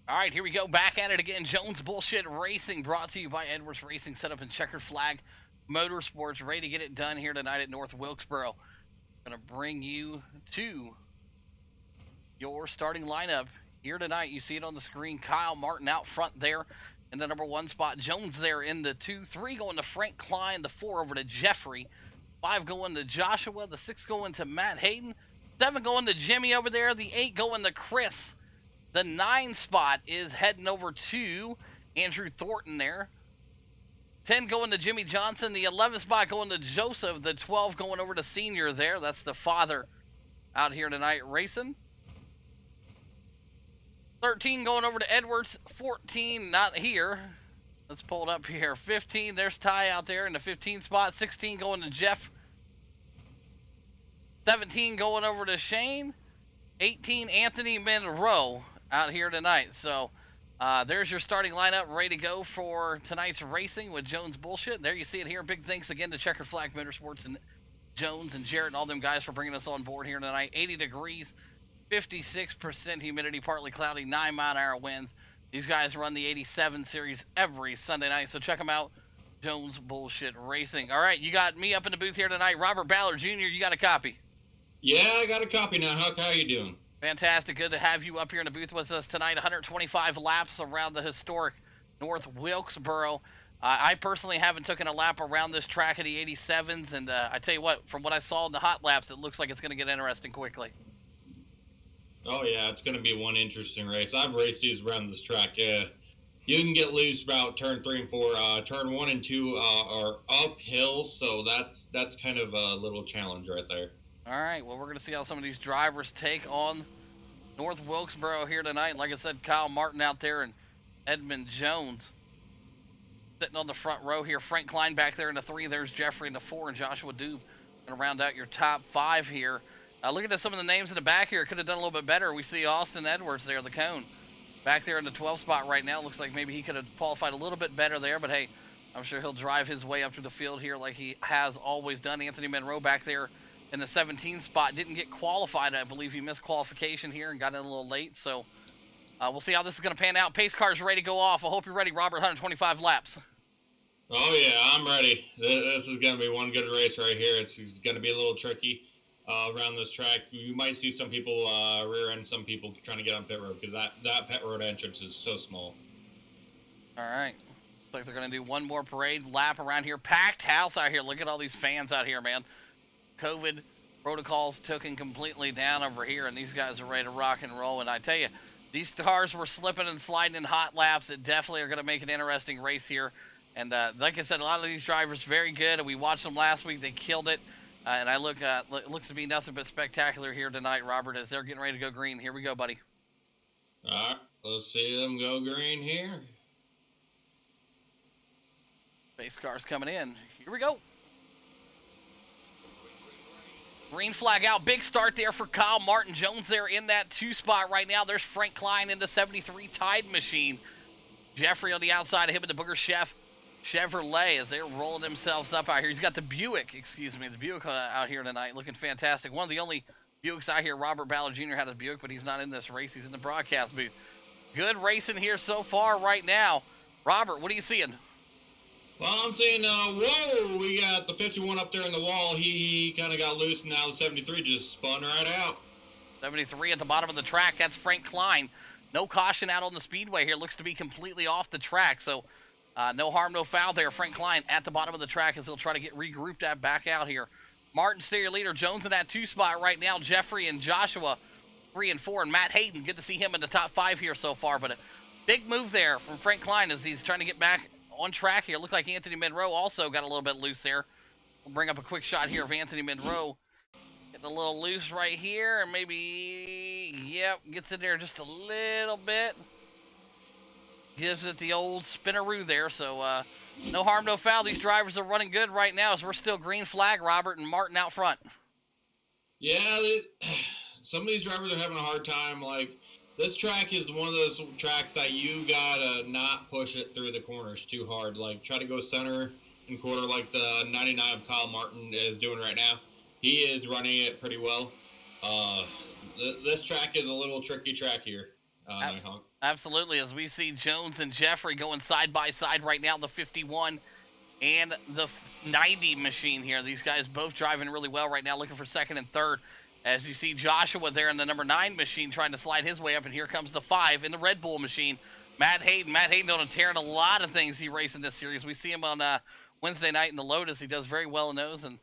All right, here we go. Back at it again. Jones Bullshit Racing, brought to you by Edwards Racing, set up in Checkered Flag Motorsports. Ready to get it done here tonight at North Wilkesboro. Going to bring you to your starting lineup here tonight. You see it on the screen. Kyle Martin out front there in the number 1 spot. Jones there in the 2. 3 going to Frank Klein. The 4 over to Jeffrey. 5 going to Joshua. The 6 going to Matt Hayden. 7 going to Jimmy over there. The 8 going to Chris. The 9 spot is heading over to Andrew Thornton there. 10 going to Jimmy Johnson. The 11 spot going to Joseph. The 12 going over to Senior there. That's the father out here tonight racing. 13 going over to Edwards. 14 not here. Let's pull it up here. 15, there's Ty out there in the 15 spot. 16 going to Jeff. 17 going over to Shane. 18, Anthony Monroe out here tonight. So there's your starting lineup ready to go for tonight's racing with Jones Bullshit. There you see it here. Big thanks again to Checkered Flag Motorsports and Jones and Jarrett and all them guys for bringing us on board here tonight. 80 degrees, 56% humidity, partly cloudy, 9-mile-an-hour winds. These guys run the 87 series every Sunday night, so check them out. Jones Bullshit Racing. All right, you got me up in the booth here tonight. Robert Ballard Jr., you got a copy? Yeah, I got a copy now. How you doing? Fantastic. Good to have you up here in the booth with us tonight. 125 laps around the historic North Wilkesboro. I personally haven't taken a lap around this track of the 87s, and I tell you what, from what I saw in the hot laps, it looks like it's going to get interesting quickly. Oh, yeah, it's going to be one interesting race. I've raced these around this track. Yeah, you can get loose about turn 3 and 4. Turn 1 and 2 are uphill, so that's kind of a little challenge right there. All right, well, we're going to see how some of these drivers take on North Wilkesboro here tonight. Like I said, Kyle Martin out there and Edmund Jones sitting on the front row here. Frank Klein back there in the 3. There's Jeffrey in the 4, and Joshua Dube going to round out your top 5 here. Looking at some of the names in the back here, could have done a little bit better. We see Austin Edwards there, the cone, back there in the 12 spot right now. Looks like maybe he could have qualified a little bit better there, but hey, I'm sure he'll drive his way up to the field here like he has always done. Anthony Monroe back there in the 17 spot didn't get qualified. I believe he missed qualification here and got in a little late, so we'll see how this is going to pan out. Pace car's ready to go off. I hope you're ready, Robert. 125 laps. Oh, yeah, I'm ready. This is going to be one good race right here. It's going to be a little tricky around this track. You might see some people rear end some people trying to get on pit road because that pit road entrance is so small. All right. Looks like they're going to do one more parade lap around here. Packed house out here. Look at all these fans out here, man. COVID protocols taken completely down over here, and these guys are ready to rock and roll. And I tell you, these cars were slipping and sliding in hot laps. It definitely are going to make an interesting race here. And like I said, a lot of these drivers very good. And we watched them last week; they killed it. And I look, it looks to be nothing but spectacular here tonight, Robert, as they're getting ready to go green. Here we go, buddy. All right, let's see them go green here. Base cars coming in. Here we go. Green flag out. Big start there for Kyle Martin. Jones there in that 2 spot right now. There's Frank Klein in the 73 Tide Machine. Jeffrey on the outside of him in the Booger Chef Chevrolet as they're rolling themselves up out here. He's got the Buick, the Buick out here tonight, looking fantastic. One of the only Buicks out here. Robert Ballard Jr. had a Buick, but he's not in this race. He's in the broadcast booth. Good racing here so far right now. Robert, what are you seeing? Well, I'm seeing, whoa, we got the 51 up there in the wall. He kind of got loose, and now the 73 just spun right out. 73 at the bottom of the track. That's Frank Klein. No caution out on the speedway here. Looks to be completely off the track, so no harm, no foul there. Frank Klein at the bottom of the track as he'll try to get regrouped back out here. Martin, stay your leader. Jones in that 2 spot right now. Jeffrey and Joshua 3 and 4, and Matt Hayden. Good to see him in the top 5 here so far, but a big move there from Frank Klein as he's trying to get back on track here. Looked like Anthony Monroe also got a little bit loose there. We'll bring up a quick shot here of Anthony Monroe getting a little loose right here, and maybe, yep, gets in there just a little bit. Gives it the old spinaroo there, so no harm, no foul. These drivers are running good right now as we're still green flag, Robert, and Martin out front. Yeah, some of these drivers are having a hard time. Like, this track is one of those tracks that you gotta not push it through the corners too hard. Like, try to go center and quarter like the 99 of Kyle Martin is doing right now. He is running it pretty well. This track is a little tricky track here. Nighthawk. Absolutely, as we see Jones and Jeffrey going side by side right now, the 51 and the 90 machine here. These guys both driving really well right now, looking for second and third. As you see Joshua there in the number 9 machine trying to slide his way up, and here comes the 5 in the Red Bull machine. Matt Hayden on a tear in a lot of things he raced in this series. We see him on Wednesday night in the Lotus. He does very well in those, and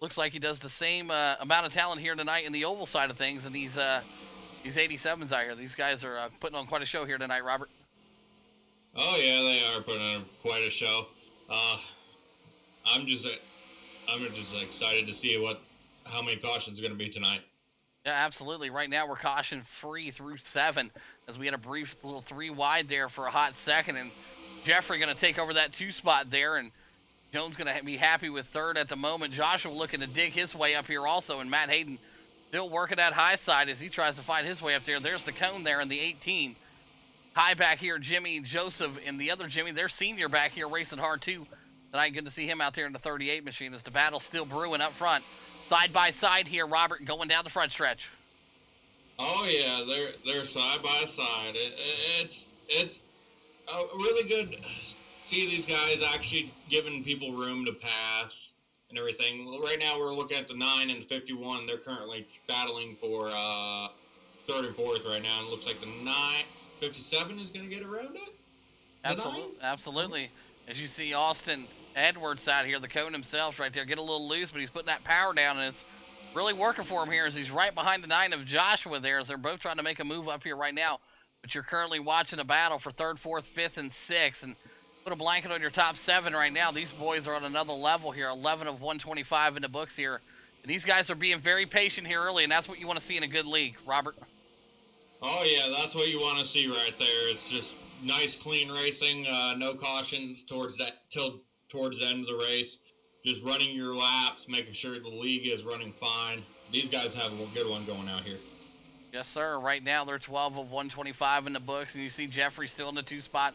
looks like he does the same amount of talent here tonight in the oval side of things. And these 87s out here, these guys are putting on quite a show here tonight, Robert. Oh yeah, they are putting on quite a show. I'm just excited to see how many cautions are going to be tonight. Yeah, absolutely. Right now we're caution free through 7, as we had a brief little 3 wide there for a hot second, and Jeffrey going to take over that 2 spot there, and Jones going to be happy with 3rd at the moment. Joshua looking to dig his way up here also, and Matt Hayden still working that high side as he tries to find his way up there. There's the cone there in the 18. High back here, Jimmy Joseph and the other Jimmy, their senior back here racing hard too. Tonight, good to see him out there in the 38 machine as the battle's still brewing up front. Side by side here, Robert, going down the front stretch. Oh yeah, they're side by side. It's really good to see these guys actually giving people room to pass and everything. Right now we're looking at the 9 and 51. They're currently battling for 3rd and 4th right now, and it looks like the 57 is going to get around it. Absolutely. As you see Austin Edwards out here, the cone himself right there, get a little loose, but he's putting that power down, and it's really working for him here as he's right behind the 9 of Joshua there, as they're both trying to make a move up here right now. But you're currently watching a battle for 3rd, 4th, 5th, and 6th, and put a blanket on your top 7 right now. These boys are on another level here, 11 of 125 in the books here. And these guys are being very patient here early, and that's what you want to see in a good league, Robert. Oh yeah, that's what you want to see right there. It's just nice, clean racing, no cautions towards the end of the race. Just running your laps, making sure the league is running fine. These guys have a good one going out here. Yes, sir. Right now they're 12 of 125 in the books, and you see Jeffrey still in the 2 spot.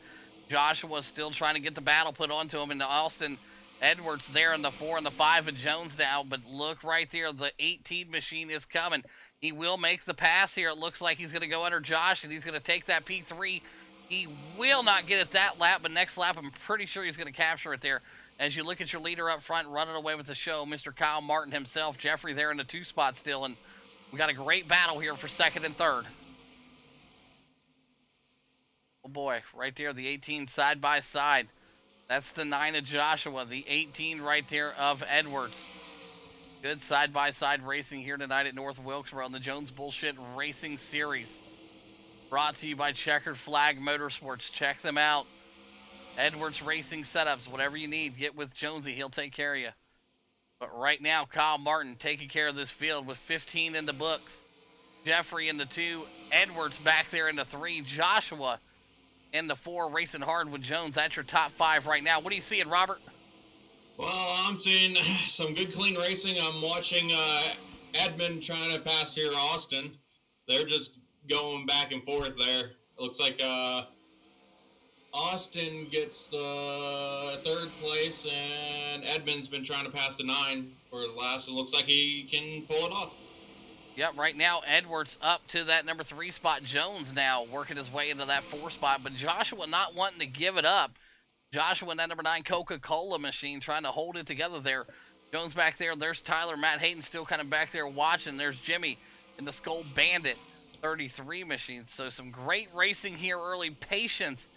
Joshua still trying to get the battle put onto him, and Austin Edwards there in the 4 and the 5 of Jones now. But look right there, the 18 machine is coming. He will make the pass here. It looks like he's going to go under Josh, and he's going to take that P3. He will not get it that lap, but next lap I'm pretty sure he's going to capture it there. As you look at your leader up front, running away with the show, Mr. Kyle Martin himself, Jeffrey there in the 2 spot still, and we got a great battle here for 2nd and 3rd. Oh boy, right there, the 18 side by side. That's the 9 of Joshua, the 18 right there of Edwards. Good side by side racing here tonight at North Wilkesboro in the Jones BullShit Racing Series. Brought to you by Checkered Flag Motorsports. Check them out. Edwards Racing Setups, whatever you need, get with Jonesy. He'll take care of you. But right now, Kyle Martin taking care of this field with 15 in the books. Jeffrey in the 2. Edwards back there in the 3. Joshua in the 4, racing hard with Jones. That's your top 5 right now. What are you seeing, Robert? Well, I'm seeing some good, clean racing. I'm watching Edmund trying to pass here Austin. They're just going back and forth there. It looks like Austin gets the 3rd place, and Edmund's been trying to pass the 9 for the last. It looks like he can pull it off. Yep, right now Edwards up to that number 3 spot. Jones now working his way into that 4 spot, but Joshua not wanting to give it up. Joshua in that number 9 Coca-Cola machine trying to hold it together there. Jones back there. There's Tyler. Matt Hayden still kind of back there watching. There's Jimmy in the Skull Bandit 33 machine. So some great racing here early. Patience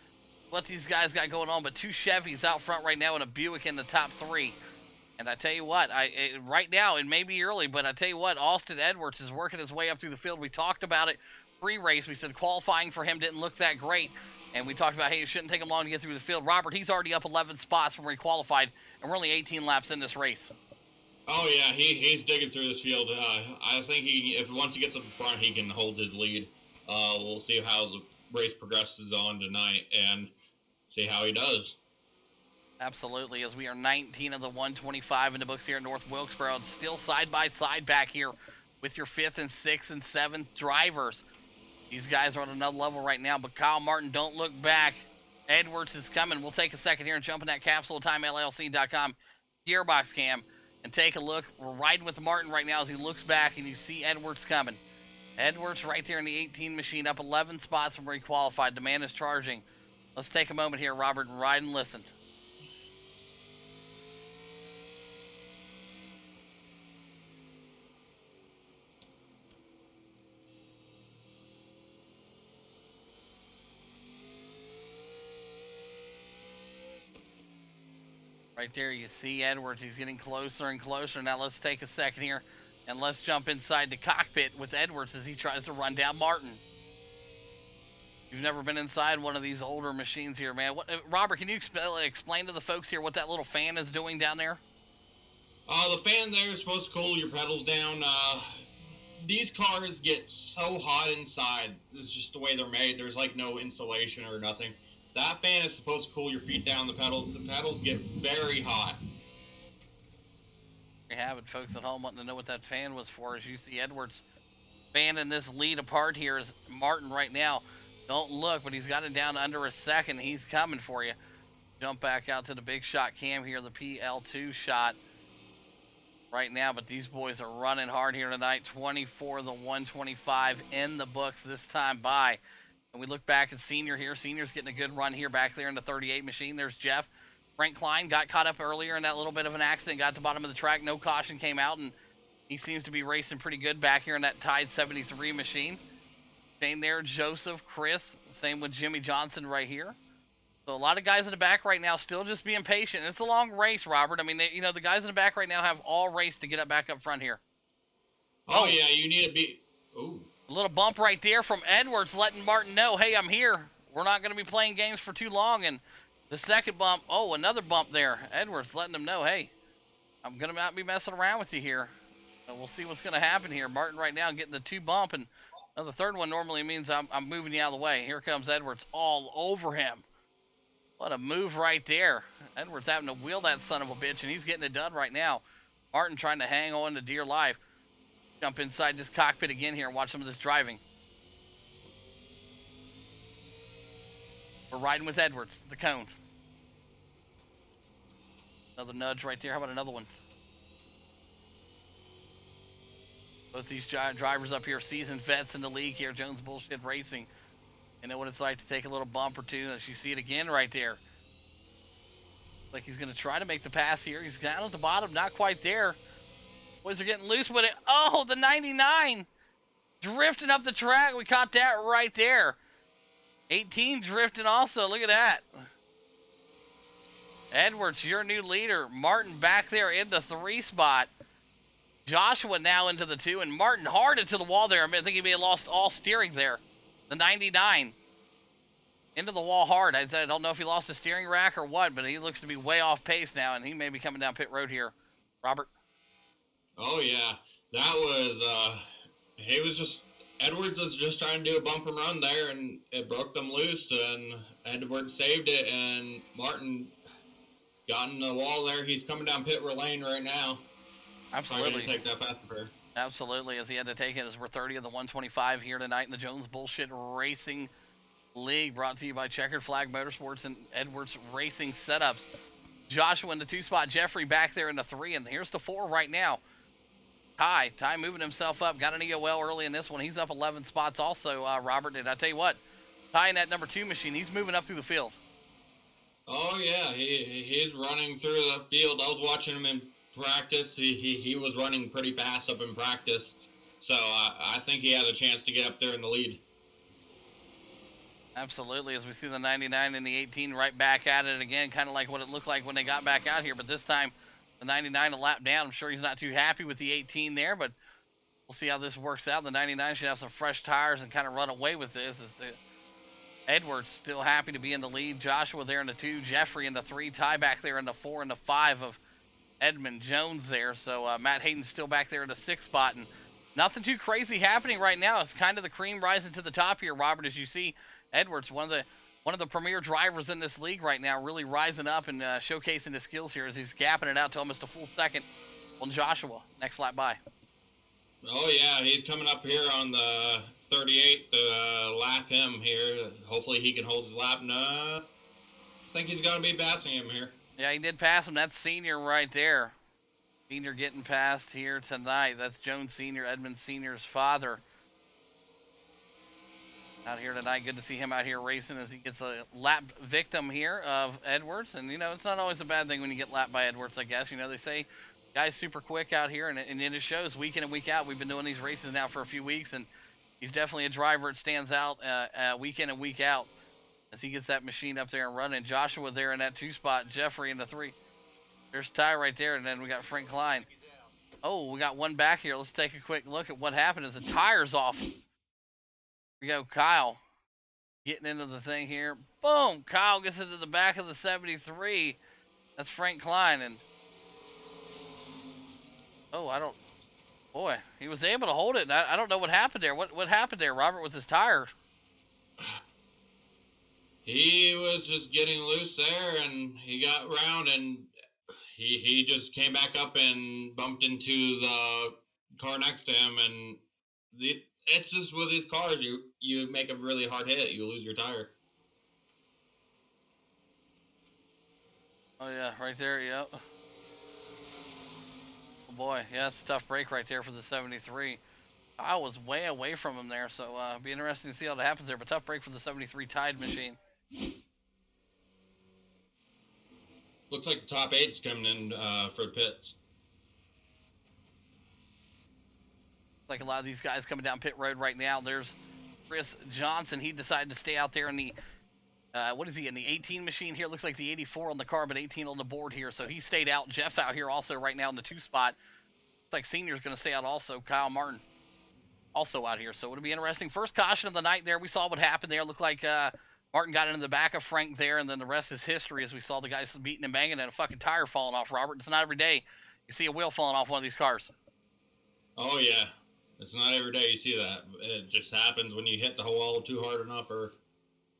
what these guys got going on, but 2 Chevys out front right now and a Buick in the top 3. And I tell you what, right now it may be early, but I tell you what, Austin Edwards is working his way up through the field. We talked about it pre-race. We said qualifying for him didn't look that great, and we talked about, hey, it shouldn't take him long to get through the field. Robert, he's already up 11 spots from where he qualified, and we're only 18 laps in this race. Oh yeah, he's digging through this field. I think if once he gets up front, he can hold his lead. We'll see how the race progresses on tonight and see how he does. Absolutely, as we are 19 of the 125 in the books here at North Wilkesboro. It's still side by side back here with your 5th and 6th and 7th drivers. These guys are on another level right now, but Kyle Martin, don't look back. Edwards is coming. We'll take a second here and jump in that CapsuleTimeLLC.com gearbox cam and take a look. We're riding with Martin right now as he looks back, and you see Edwards coming. Edwards right there in the 18 machine, up 11 spots from where he qualified. Demand is charging. Let's take a moment here, Robert, and ride and listen. Right there, you see Edwards. He's getting closer and closer. Now let's take a second here, and let's jump inside the cockpit with Edwards as he tries to run down Martin. You've never been inside one of these older machines here, man. Robert, can you explain to the folks here what that little fan is doing down there? The fan there is supposed to cool your pedals down. These cars get so hot inside. This is just the way they're made. There's like no insulation or nothing. That fan is supposed to cool your feet down the pedals. The pedals get very hot. You have it, folks at home wanting to know what that fan was for. As you see Edwards fanning this lead apart here is Martin right now. Don't look, but he's got it down to under a second. He's coming for you. Jump back out to the big shot cam here, the PL2 shot right now. But these boys are running hard here tonight. 24 the 125 in the books this time by. And we look back at Senior here. Senior's getting a good run here back there in the 38 machine. There's Jeff. Frank Klein got caught up earlier in that little bit of an accident. Got to the bottom of the track. No caution came out, and he seems to be racing pretty good back here in that Tide 73 machine. Same there, Joseph, Chris. Same with Jimmy Johnson right here. So a lot of guys in the back right now still just being patient. It's a long race, Robert. I mean, the guys in the back right now have all race to get up back up front here. Oh yeah, you need to be... Ooh. A little bump right there from Edwards letting Martin know, hey, I'm here. We're not going to be playing games for too long. And the second bump, another bump there. Edwards letting him know, hey, I'm going to not be messing around with you here. So we'll see what's going to happen here. Martin right now getting the 2 bump, and the third one normally means I'm moving you out of the way. Here comes Edwards all over him. What a move right there. Edwards having to wheel that son of a bitch, and he's getting it done right now. Martin trying to hang on to dear life. Jump inside this cockpit again here and watch some of this driving. We're riding with Edwards, the cone. Another nudge right there. How about another one? Both these drivers up here, seasoned vets in the league here, Jones BullShit Racing. They know what it's like to take a little bump or two. As you see it again right there. Like he's going to try to make the pass here. He's down at the bottom, not quite there. Boys are getting loose with it. Oh, the 99 drifting up the track. We caught that right there. 18 drifting also. Look at that. Edwards, your new leader. Martin back there in the 3 spot. Joshua now into the 2, and Martin hard into the wall there. I think he may have lost all steering there. The 99 into the wall hard. I don't know if he lost the steering rack or what, but he looks to be way off pace now, and he may be coming down pit road here. Robert? Oh, yeah. That was, Edwards was just trying to do a bump and run there, and it broke them loose, and Edwards saved it, and Martin got in the wall there. He's coming down pit lane right now. Absolutely. Take that passenger. Absolutely, as he had to take it as we're 30 of the 125 here tonight in the Jones BullShit Racing League, brought to you by Checkered Flag Motorsports and Edwards Racing Setups. Joshua in the 2 spot, Jeffrey back there in the 3, and here's the 4 right now. Ty moving himself up, got an EOL early in this one. He's up 11 spots also, Robert. And I tell you what, Ty in that number 2 machine, he's moving up through the field. Oh, yeah, he's running through the field. I was watching him in practice. He was running pretty fast up in practice. So I think he had a chance to get up there in the lead. Absolutely, as we see the 99 and the 18 right back at it again, kind of like what it looked like when they got back out here. But this time, the 99 a lap down. I'm sure he's not too happy with the 18 there, but we'll see how this works out. The 99 should have some fresh tires and kind of run away with this. As the Edwards still happy to be in the lead. Joshua there in the 2, Jeffrey in the 3, Ty back there in the 4 and the 5 of Edmund Jones there. So Matt Hayden still back there in the 6 spot, and nothing too crazy happening right now. It's kind of the cream rising to the top here, Robert, as you see Edwards, one of the premier drivers in this league right now, really rising up and showcasing his skills here as he's gapping it out to almost a full second on Joshua. Next lap by. Oh, yeah, he's coming up here on the 38 to lap him here. Hopefully he can hold his lap. No, I think he's going to be passing him here. Yeah, he did pass him. That's Senior right there. Senior getting passed here tonight. That's Jones Senior, Edmund Senior's father. out here tonight. Good to see him out here racing as he gets a lap victim here of Edwards. And, you know, it's not always a bad thing when you get lapped by Edwards, I guess. You know, they say guy's super quick out here, and it shows week in and week out. We've been doing these races now for a few weeks, and he's definitely a driver that stands out week in and week out as he gets that machine up there and running. Joshua there in that 2 spot, Jeffrey in the 3. There's Ty right there, and then we got Frank Klein. Oh, we got one back here. Let's take a quick look at what happened as the tire's off. Here we go, Kyle getting into the thing here. Boom! Kyle gets into the back of the 73. That's Frank Klein, and oh, boy, he was able to hold it. And I don't know what happened there. What happened there, Robert, with his tire? He was just getting loose there, and he got round, and he just came back up and bumped into the car next to him. And it's just with these cars, you make a really hard hit, you lose your tire. Oh yeah, right there, yep. Oh boy, yeah, it's a tough break right there for the 73. I was way away from him there, so it'll be interesting to see how that happens there. But tough break for the 73 Tide machine. Looks like the top 8's coming in for the pits. Like a lot of these guys coming down pit road right now. There's Chris Johnson. He decided to stay out there in the what is he in the 18 machine here? Looks like the 84 on the car, but 18 on the board here. So he stayed out. Jeff out here also right now in the 2 spot. Looks like Senior's going to stay out also. Kyle Martin also out here. So it'll be interesting. First caution of the night there. We saw what happened there. Looked like Martin got into the back of Frank there, and then the rest is history as we saw the guys beating and banging and a fucking tire falling off, Robert. It's not every day you see a wheel falling off one of these cars. Oh, yeah. It's not every day you see that. It just happens when you hit the wall too hard enough or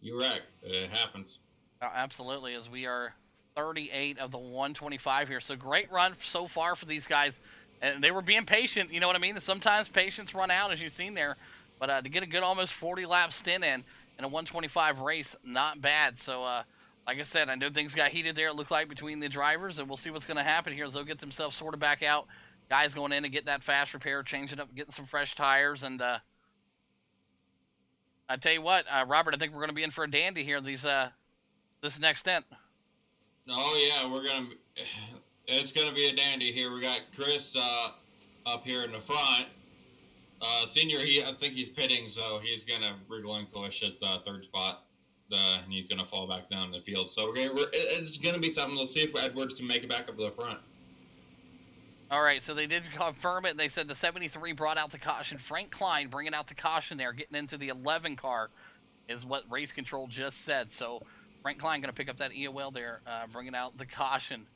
you wreck. It happens. Absolutely, as we are 38 of the 125 here. So great run so far for these guys. And they were being patient, you know what I mean? Sometimes patience run out, as you've seen there. But to get a good almost 40-lap stint in a 125 race, not bad. So, like I said, I know things got heated there, it looked like, between the drivers. And we'll see what's going to happen here as they'll get themselves sorted back out. Guys going in and get that fast repair, changing up, getting some fresh tires. And I tell you what, Robert, I think we're going to be in for a dandy here this next stint. Oh, yeah, it's going to be a dandy here. We got Chris up here in the front. Senior, I think he's pitting, so he's going to relinquish its 3rd spot, and he's going to fall back down the field. So it's going to be something. Let's see if Edwards can make it back up to the front. All right, so they did confirm it, and they said the 73 brought out the caution. Frank Klein bringing out the caution there, getting into the 11 car is what race control just said. So Frank Klein going to pick up that EOL there, bringing out the caution.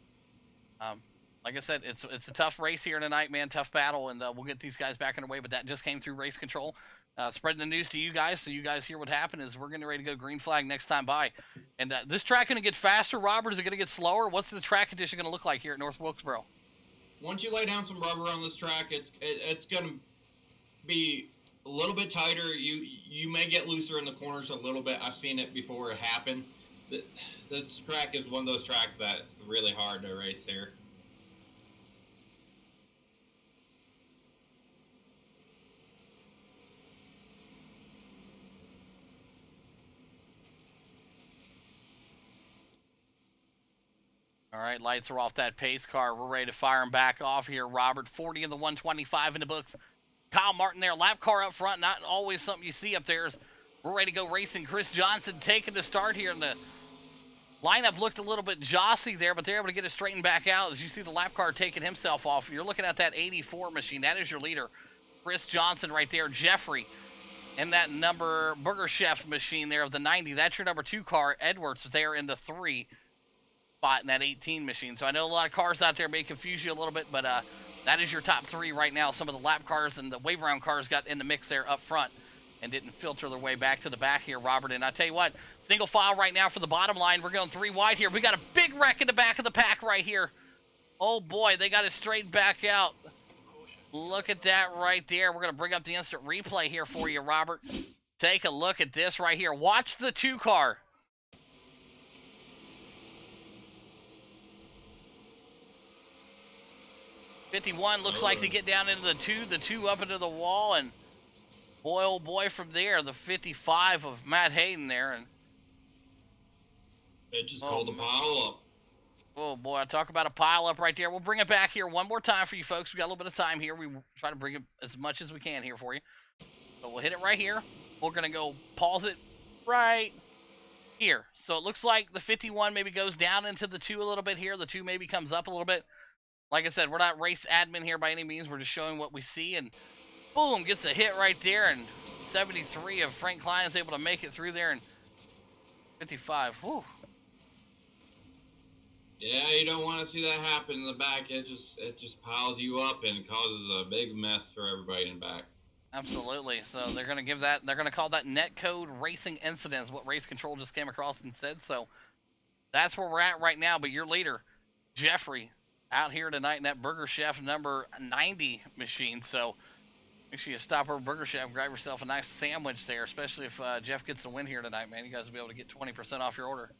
Like I said, it's a tough race here tonight, man, tough battle, and we'll get these guys back underway, but that just came through race control. Spreading the news to you guys so you guys hear what happened is we're getting ready to go green flag next time by. And this track going to get faster, Robert? Is it going to get slower? What's the track condition going to look like here at North Wilkesboro? Once you lay down some rubber on this track, it's going to be a little bit tighter. You may get looser in the corners a little bit. I've seen it before it happen. This track is one of those tracks that's really hard to race here. All right, lights are off that pace car. We're ready to fire him back off here, Robert. 40 in the 125 in the books. Kyle Martin there, lap car up front. Not always something you see up there. We're ready to go racing. Chris Johnson taking the start here. And the lineup looked a little bit jossy there, but they're able to get it straightened back out. As you see the lap car taking himself off. You're looking at that 84 machine. That is your leader. Chris Johnson right there. Jeffrey and that number Burger Chef machine there of the 90. That's your number 2 car. Edwards there in the 3 spot in that 18 machine. So I know a lot of cars out there may confuse you a little bit, but that is your top 3 right now. Some of the lap cars and the wave around cars got in the mix there up front and didn't filter their way back to the back here, Robert. And I tell you what, single file right now for the bottom line. We're going 3 wide here. We got a big wreck in the back of the pack right here. Oh boy, they got it straight back out. Look at that right there. We're going to bring up the instant replay here for you, Robert. Take a look at this right here. Watch the 2 car. 51 looks like to get down into the 2 up into the wall, and Boy, oh boy, from there, the 55 of Matt Hayden there, and It just called a pile up. Oh boy, I talk about a pile up right there. We'll bring it back here one more time for you folks. We got a little bit of time here. We try to bring it as much as we can here for you. So we'll hit it right here. We're gonna go pause it right here. So it looks like the 51 maybe goes down into the 2 a little bit here. The 2 maybe comes up a little bit. Like I said, we're not race admin here by any means. We're just showing what we see, and boom, gets a hit right there, and 73 of Frank Klein is able to make it through there, and 55. Whew. Yeah, you don't want to see that happen in the back. It just piles you up and causes a big mess for everybody in the back. Absolutely. So they're gonna give that. They're gonna call that netcode racing incidents. What Race Control just came across and said. So that's where we're at right now. But your leader, Jeffrey, out here tonight in that Burger Chef number 90 machine. So make sure you stop over Burger Chef and grab yourself a nice sandwich there. Especially if Jeff gets the win here tonight, man. You guys will be able to get 20% off your order.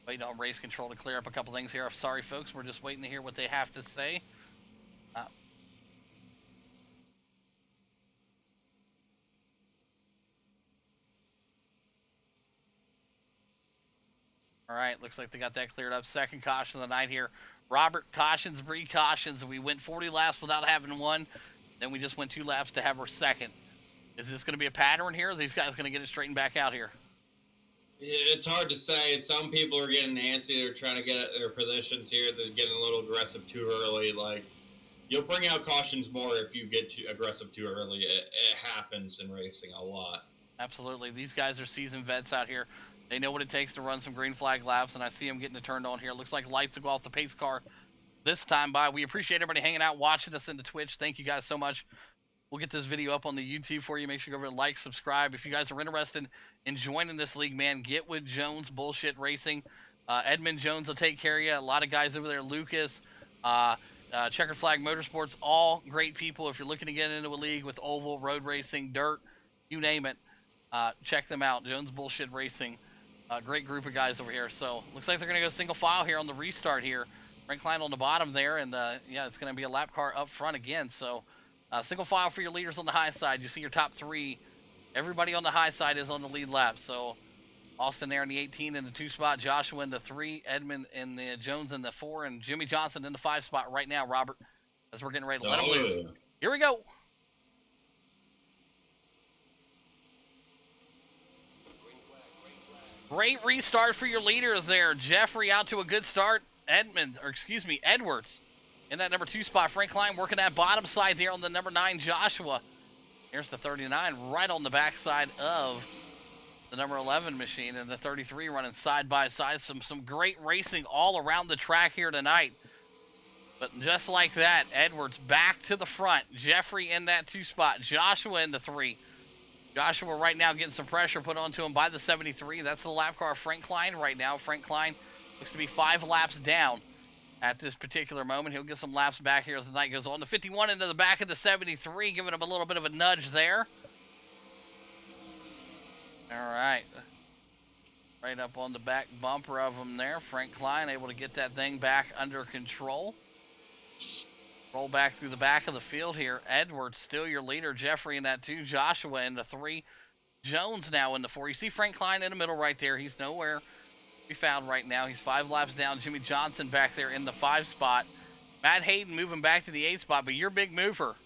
Waiting on Race Control to clear up a couple things here. I'm sorry, folks. We're just waiting to hear what they have to say. All right, looks like they got that cleared up. Second caution of the night here. Robert cautions, Bree cautions. We went 40 laps without having one. Then we just went 2 laps to have our second. Is this going to be a pattern here? Or are these guys going to get it straightened back out here? It's hard to say. Some people are getting antsy. They're trying to get at their positions here. They're getting a little aggressive too early. Like, you'll bring out cautions more if you get too aggressive too early. It happens in racing a lot. Absolutely. These guys are seasoned vets out here. They know what it takes to run some green flag laps, and I see them getting it turned on here. Looks like lights will go off the pace car this time by. We appreciate everybody hanging out, watching us into Twitch. Thank you guys so much. We'll get this video up on the YouTube for you. Make sure you go over and like, subscribe. If you guys are interested in joining this league, man, get with Jones BullShit Racing. Edmund Jones will take care of you. A lot of guys over there, Lucas, Checkered Flag Motorsports, all great people. If you're looking to get into a league with oval, road racing, dirt, you name it, check them out. Jones BullShit Racing. Great group of guys over here. So looks like they're going to go single file here on the restart here. Frank Klein on the bottom there, and yeah, it's going to be a lap car up front again. So single file for your leaders on the high side. You see your top 3. Everybody on the high side is on the lead lap. So Austin there in the 18 in the 2 spot, Joshua in the 3, Edmund in the Jones in the 4, and Jimmy Johnson in the 5 spot right now, Robert, as we're getting ready to let him loose. Here we go. Great restart for your leader there. Jeffrey out to a good start. Edwards in that number 2 spot. Frank Klein working that bottom side there on the number 9, Joshua. Here's the 39 right on the backside of the number 11 machine, and the 33 running side by side. Some great racing all around the track here tonight. But just like that, Edwards back to the front. Jeffrey in that 2 spot. Joshua in the 3. Joshua right now getting some pressure put onto him by the 73. That's the lap car Frank Klein right now. Frank Klein looks to be 5 laps down at this particular moment. He'll get some laps back here as the night goes on. The 51 into the back of the 73, giving him a little bit of a nudge there. All right. Right up on the back bumper of him there. Frank Klein able to get that thing back under control. Roll back through the back of the field here. Edwards still your leader. Jeffrey in that 2. Joshua in the 3. Jones now in the 4. You see Frank Klein in the middle right there. He's nowhere to be found right now. He's 5 laps down. Jimmy Johnson back there in the 5 spot. Matt Hayden moving back to the 8 spot, but your big mover.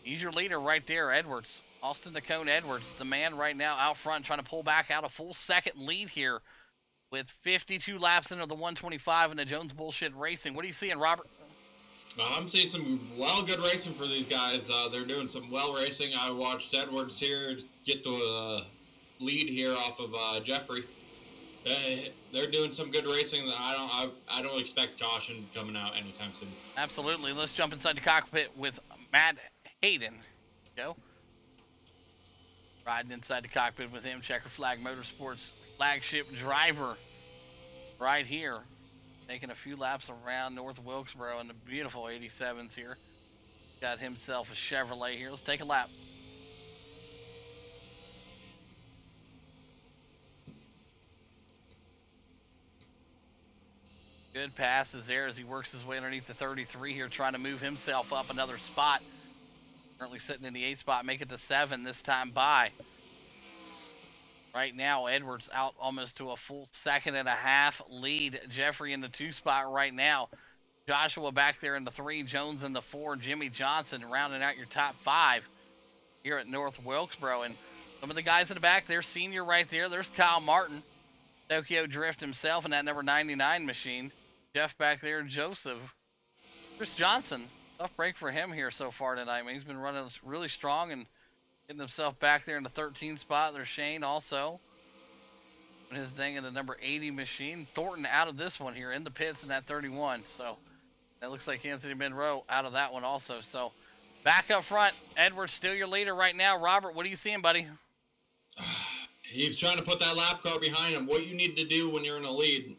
He's your leader right there, Edwards. Austin the Cone Edwards, the man right now out front, trying to pull back out a full second lead here with 52 laps into the 125 in the Jones BullShit Racing. What are you seeing, Robert? I'm seeing some good racing for these guys. They're doing some racing. I watched Edwards here get the lead here off of Jeffrey. They're doing some good racing. I don't expect caution coming out anytime soon. Absolutely. Let's jump inside the cockpit with Matt Hayden. Go. Riding inside the cockpit with him, Checkered Flag Motorsports flagship driver right here. Taking a few laps around North Wilkesboro in the beautiful 87s here. Got himself a Chevrolet here. Let's take a lap. Good passes there as he works his way underneath the 33 here, trying to move himself up another spot. Currently sitting in the 8 spot, make it to 7 this time by. Right now, Edwards out almost to a full 2.5 lead. Jeffrey in the 2 spot right now. Joshua back there in the 3, Jones in the 4, Jimmy Johnson rounding out your top 5 here at North Wilkesboro. And some of the guys in the back, there's Senior right there. There's Kyle Martin, Tokyo Drift himself in that number 99 machine. Jeff back there, Joseph. Chris Johnson, tough break for him here so far tonight. I mean, he's been running really strong and getting himself back there in the 13 spot. There's Shane also doing his thing in the number 80 machine. Thornton out of this one here in the pits in that 31. So that looks like Anthony Monroe out of that one also. So back up front, Edwards still your leader right now. Robert, what are you seeing, buddy? He's trying to put that lap car behind him. What you need to do when you're in a lead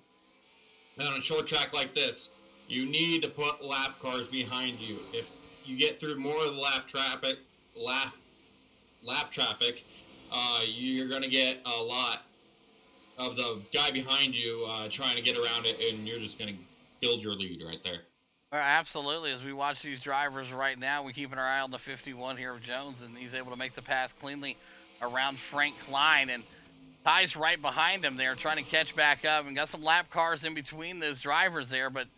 on a short track like this, you need to put lap cars behind you. If you get through more of the lap traffic, you're going to get a lot of the guy behind you trying to get around it, and you're just going to build your lead right there. Absolutely. As we watch these drivers right now, we're keeping our eye on the 51 here of Jones, and he's able to make the pass cleanly around Frank Klein, and Ty's right behind him there trying to catch back up, and got some lap cars in between those drivers there, but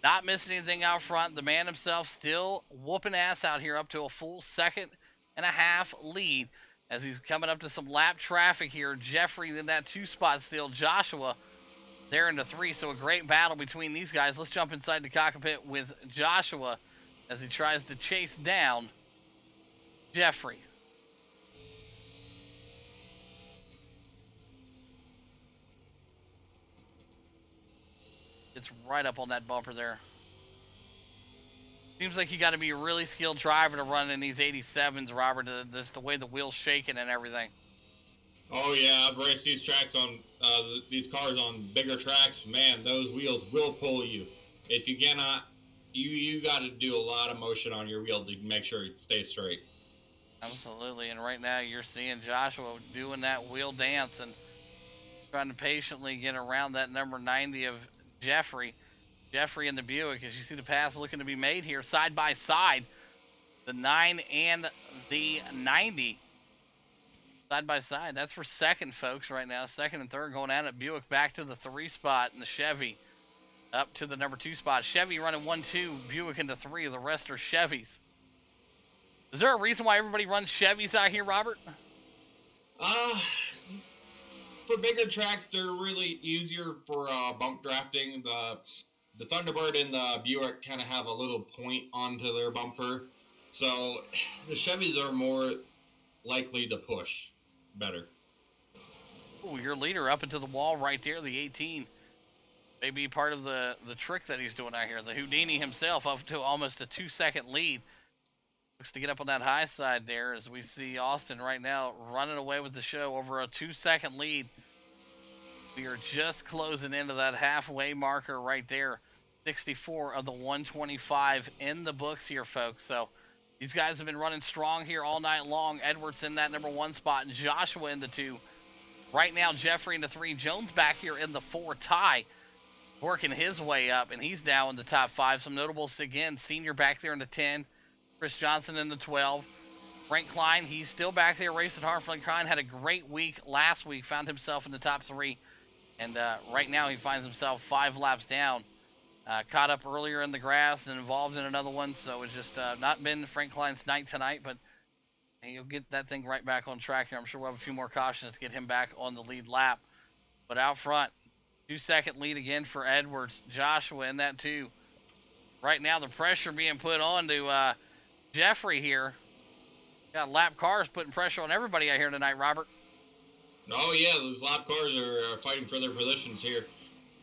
not missing anything out front. The man himself still whooping ass out here up to a full 2.5 lead as he's coming up to some lap traffic here. Jeffrey in that 2 spot still. Joshua there in the 3. So a great battle between these guys. Let's jump inside the cockpit with Joshua as he tries to chase down Jeffrey. It's right up on that bumper there. Seems like you got to be a really skilled driver to run in these 87s, Robert. Just the way the wheel's shaking and everything. Oh yeah, I've raced these tracks on these cars on bigger tracks. Man, those wheels will pull you. If you cannot, you got to do a lot of motion on your wheel to make sure it stays straight. Absolutely, and right now you're seeing Joshua doing that wheel dance and trying to patiently get around that number 90 of Jeffrey in the Buick. As you see the pass looking to be made here side by side, the 9 and the 90 side by side. That's for second, folks, right now. Second and third going at it. Buick back to the 3 spot, and the Chevy up to the number 2 spot. Chevy running 1-2, Buick into 3. The rest are Chevys. Is there a reason why everybody runs Chevys out here, Robert? For bigger tracks, they're really easier for bump drafting. The Thunderbird and the Buick kind of have a little point onto their bumper, so the Chevys are more likely to push better. Oh, your leader up into the wall right there, the 18. Maybe part of the trick that he's doing out here. The Houdini himself up to almost a 2-second lead. Looks to get up on that high side there as we see Austin right now running away with the show over a 2-second lead. We are just closing into that halfway marker right there. 64 of the 125 in the books here, folks. So these guys have been running strong here all night long. Edwards in that number 1 spot and Joshua in the 2. Right now, Jeffrey in the 3. Jones back here in the 4. Ty working his way up, and he's down in the top 5. Some notables again. Senior back there in the 10. Chris Johnson in the 12. Frank Klein, he's still back there racing hard. Frank Klein had a great week last week. Found himself in the top 3. And right now he finds himself 5 laps down. Caught up earlier in the grass and involved in another one. So it's just not been Frank Klein's night tonight. But he'll get that thing right back on track here. I'm sure we'll have a few more cautions to get him back on the lead lap. But out front, 2-second lead again for Edwards. Joshua in that 2. Right now the pressure being put on to Jeffrey here. Got lap cars putting pressure on everybody out here tonight, Robert. Oh yeah, those lap cars are fighting for their positions here.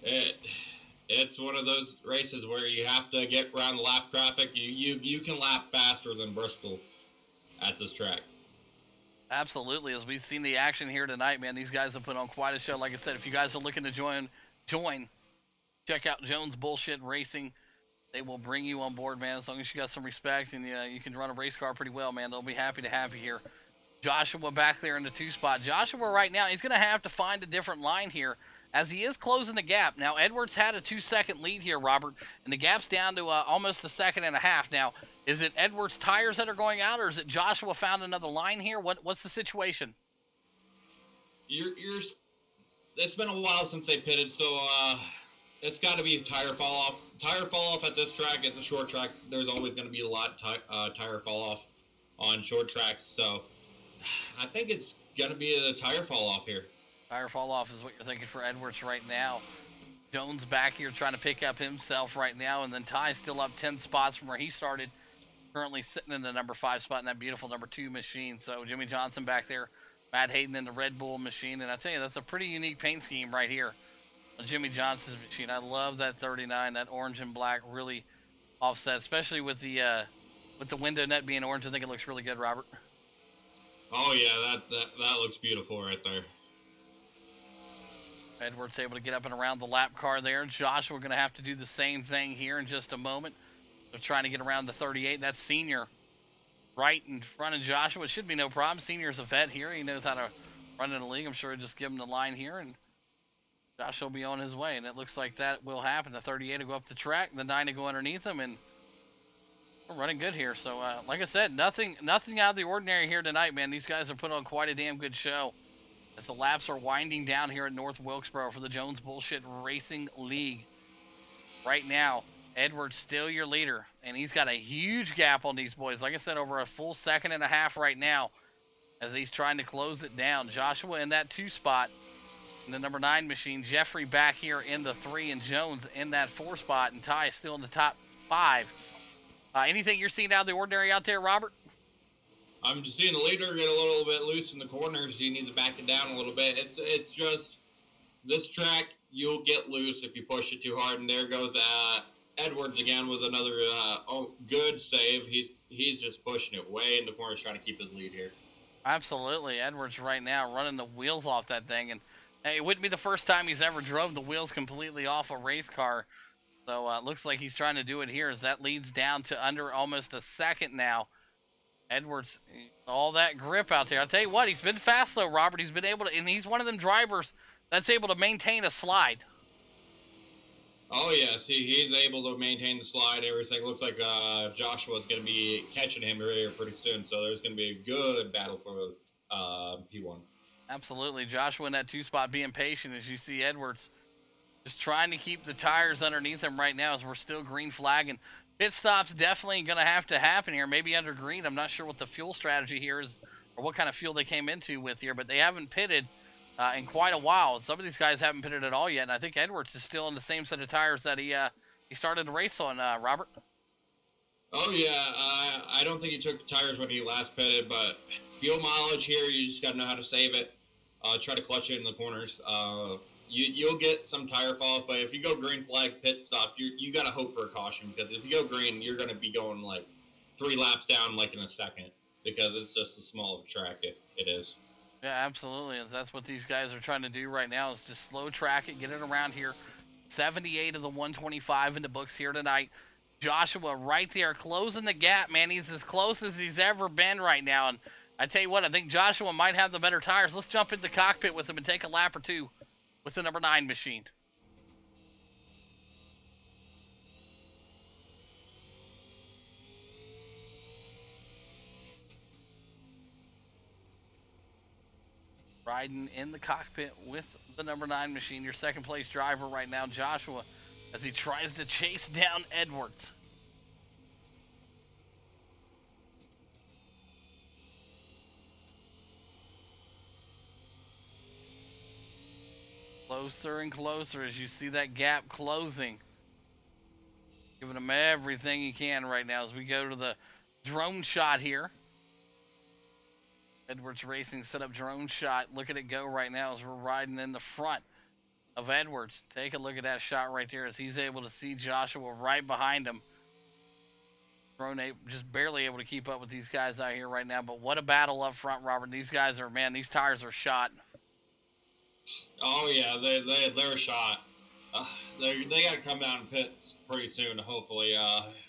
It's one of those races where you have to get around the lap traffic. You can lap faster than Bristol at this track. Absolutely. As we've seen the action here tonight, man, these guys have put on quite a show. Like I said, if you guys are looking to join, check out Jones BullShit Racing. They will bring you on board, man, as long as you got some respect and you can run a race car pretty well, man. They'll be happy to have you here. Joshua back there in the 2 spot. Joshua right now, he's going to have to find a different line here as he is closing the gap. Now, Edwards had a 2-second lead here, Robert, and the gap's down to almost a second and a half. Now, is it Edwards' tires that are going out, or is it Joshua found another line here? What's the situation? It's been a while since they pitted, so it's got to be tire fall off. Tire fall off at this track. It's a short track. There's always going to be a lot tire fall off on short tracks. So I think it's going to be the tire fall off here. Tire fall off is what you're thinking for Edwards right now. Jones back here trying to pick up himself right now, and then Ty's still up 10 spots from where he started. Currently sitting in the number 5 spot in that beautiful number 2 machine. So Jimmy Johnson back there, Matt Hayden in the Red Bull machine, and I tell you, that's a pretty unique paint scheme right here on Jimmy Johnson's machine. I love that 39, that orange and black really offset, especially with the window net being orange. I think it looks really good, Robert. Oh yeah, that looks beautiful right there. Edwards able to get up and around the lap car there. Joshua going to have to do the same thing here in just a moment. They're trying to get around the 38. That's Senior right in front of Joshua. It should be no problem. Senior's a vet here. He knows how to run in the league. I'm sure he'll just give him the line here, and Josh will be on his way. And it looks like that will happen. The 38 will go up the track. The 9 will go underneath him, and we're running good here. So, like I said, nothing out of the ordinary here tonight, man. These guys have put on quite a damn good show as the laps are winding down here at North Wilkesboro for the Jones BullShit Racing League. Right now, Edwards still your leader, and he's got a huge gap on these boys. Like I said, over a full second and a half right now as he's trying to close it down. Joshua in that 2 spot in the number 9 machine. Jeffrey back here in the 3, and Jones in that 4 spot, and Ty still in the top 5. Anything you're seeing out of the ordinary out there, Robert? I'm just seeing the leader get a little bit loose in the corners. He needs to back it down a little bit. It's just this track, you'll get loose if you push it too hard. And there goes Edwards again with another good save. He's just pushing it way in the corners, trying to keep his lead here. Absolutely. Edwards right now running the wheels off that thing. And hey, it wouldn't be the first time he's ever drove the wheels completely off a race car. So it looks like he's trying to do it here as that leads down to under almost a second now. Edwards, all that grip out there. I'll tell you what, he's been fast though, Robert. He's been able to, and he's one of them drivers that's able to maintain a slide. Oh yes, he's able to maintain the slide. Everything looks like Joshua's going to be catching him here pretty soon. So there's going to be a good battle for P1. Absolutely, Joshua in that 2 spot being patient as you see Edwards just trying to keep the tires underneath him right now as we're still green flagging. Pit stop's definitely going to have to happen here, maybe under green. I'm not sure what the fuel strategy here is or what kind of fuel they came into with here, but they haven't pitted in quite a while. Some of these guys haven't pitted at all yet, and I think Edwards is still in the same set of tires that he started the race on, Robert. Oh, yeah. I don't think he took tires when he last pitted, but fuel mileage here, you just got to know how to save it. Try to clutch it in the corners. You'll get some tire fall off, but if you go green flag pit stop, you got to hope for a caution, because if you go green, you're going to be going like 3 laps down like in a second, because it's just a small track. It is. Yeah, absolutely. That's what these guys are trying to do right now is just slow track it, get it around here. 78 of the 125 in the books here tonight. Joshua right there closing the gap, man. He's as close as he's ever been right now. And I tell you what, I think Joshua might have the better tires. Let's jump into the cockpit with him and take a lap or two with the number 9 machine. Riding in the cockpit with the number 9 machine, your second place driver right now, Joshua, as he tries to chase down Edwards. Closer and closer as you see that gap closing. Giving him everything he can right now as we go to the drone shot here. Edwards Racing set up drone shot. Look at it go right now as we're riding in the front of Edwards. Take a look at that shot right there as he's able to see Joshua right behind him. Drone just barely able to keep up with these guys out here right now. But what a battle up front, Robert. These guys are, man, these tires are shot. Oh, yeah, they're shot. They got to come down and pit pretty soon, hopefully.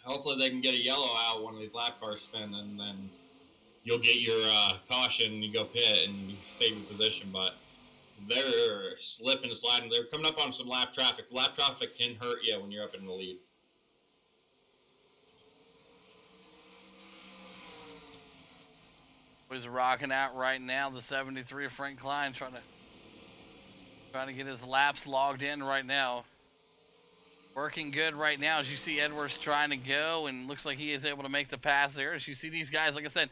Hopefully they can get a yellow out one of these lap cars spin, and then you'll get your caution, you go pit, and save your position. But they're slipping and sliding. They're coming up on some lap traffic. Lap traffic can hurt you when you're up in the lead. He's rocking out right now. The 73 of Frank Klein trying to get his laps logged in right now. Working good right now as you see Edwards trying to go, and looks like he is able to make the pass there. As you see these guys, like I said,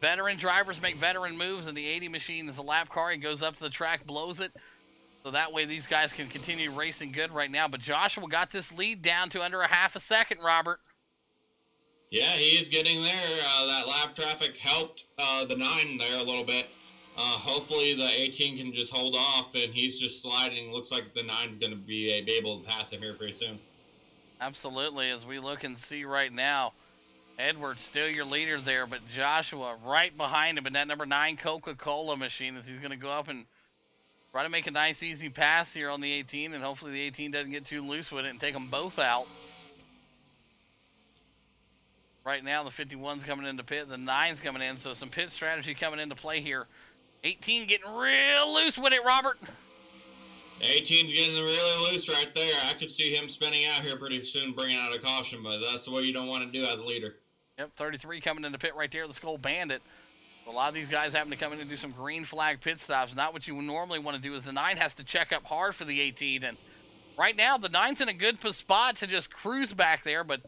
veteran drivers make veteran moves, and the 80 machine is a lap car. He goes up to the track, blows it, so that way these guys can continue racing good right now. But Joshua got this lead down to under a half a second, Robert. Yeah, he is getting there. That lap traffic helped the 9 there a little bit. Hopefully the 18 can just hold off, and he's just sliding. Looks like the 9's going to be able to pass him here pretty soon. Absolutely, as we look and see right now, Edwards still your leader there, but Joshua right behind him in that number 9 Coca-Cola machine, as he's going to go up and try to make a nice easy pass here on the 18, and hopefully the 18 doesn't get too loose with it and take them both out. Right now the 51's coming into pit, the 9's coming in, so some pit strategy coming into play here. 18 getting real loose with it, Robert. 18's getting really loose right there. I could see him spinning out here pretty soon, bringing out a caution, but that's what you don't want to do as a leader. Yep, 33 coming into pit right there, the Skull Bandit. A lot of these guys having to come in and do some green flag pit stops. Not what you normally want to do, is the 9 has to check up hard for the 18, and right now the 9's in a good spot to just cruise back there, but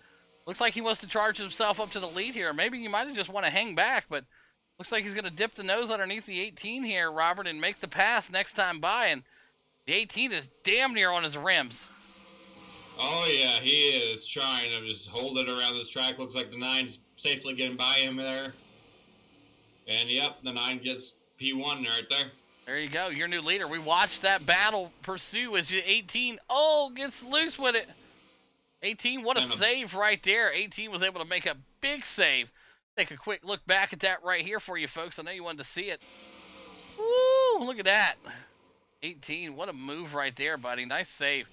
looks like he wants to charge himself up to the lead here. Maybe you might have just want to hang back, but looks like he's going to dip the nose underneath the 18 here, Robert, and make the pass next time by, and the 18 is damn near on his rims. Oh, yeah, he is trying to just hold it around this track. Looks like the 9's safely getting by him there. And, yep, the 9 gets P1 right there. There you go, your new leader. We watched that battle pursue as the 18, gets loose with it. 18, what a save right there. 18 was able to make a big save. Take a quick look back at that right here for you folks. I know you wanted to see it. Woo, look at that. 18, what a move right there, buddy. Nice save.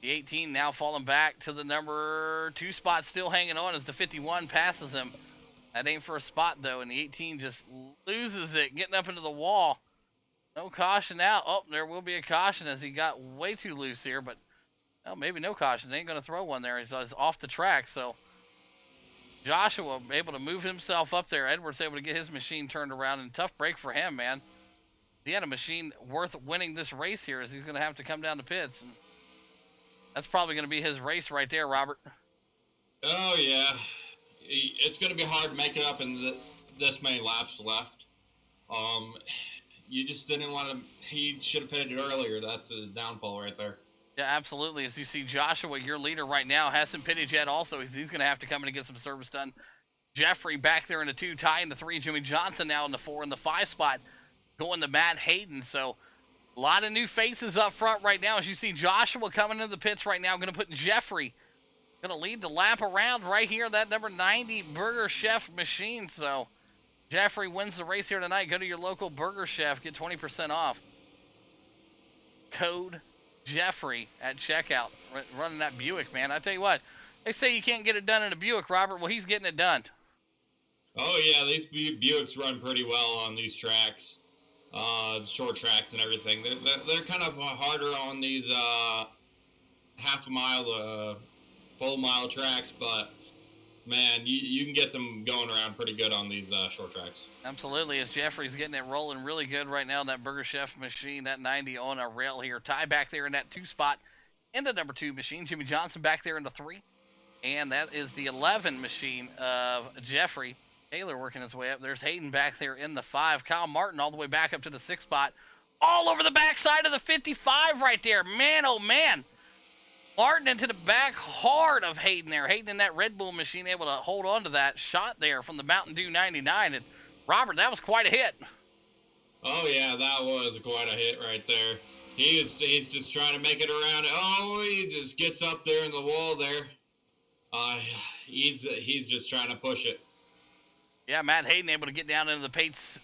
The 18 now falling back to the number 2 spot, still hanging on as the 51 passes him. That ain't for a spot, though, and the 18 just loses it, getting up into the wall. No caution out. Oh, there will be a caution as he got way too loose here, but well, maybe no caution. They ain't going to throw one there. He's off the track, so Joshua able to move himself up there. Edwards able to get his machine turned around, and tough break for him, man. He had a machine worth winning this race here, as he's going to have to come down to pits. And that's probably going to be his race right there, Robert. Oh, yeah. It's going to be hard to make it up in this many laps left. You just didn't want to... He should have pitted it earlier. That's his downfall right there. Yeah, absolutely. As you see, Joshua, your leader right now, hasn't pitted yet also. He's going to have to come in and get some service done. Jeffrey back there in the 2, Ty in the 3, Jimmy Johnson now in the 4, in the 5 spot, going to Matt Hayden. So a lot of new faces up front right now. As you see, Joshua coming into the pits right now, going to put Jeffrey, going to lead the lap around right here, that number 90 Burger Chef machine. So Jeffrey wins the race here tonight. Go to your local Burger Chef, get 20% off. Code Jeffrey at checkout, running that Buick, man. I tell you what, they say you can't get it done in a Buick, Robert. Well, he's getting it done. Oh, yeah, these Buicks run pretty well on these tracks, short tracks and everything. They're kind of harder on these half a mile, full mile tracks, but man, you can get them going around pretty good on these short tracks. Absolutely, as Jeffrey's getting it rolling really good right now, that Burger Chef machine, that 90 on a rail here. Ty back there in that 2 spot in the number 2 machine. Jimmy Johnson back there in the 3. And that is the 11 machine of Jeffrey. Taylor working his way up. There's Hayden back there in the 5. Kyle Martin all the way back up to the 6 spot. All over the backside of the 55 right there. Man, oh man. Martin into the back hard of Hayden there. Hayden in that Red Bull machine able to hold on to that shot there from the Mountain Dew 99. And Robert, that was quite a hit. Oh yeah, that was quite a hit right there. He's just trying to make it around. Oh, he just gets up there in the wall there. He's just trying to push it. Yeah, Matt Hayden able to get down into the pits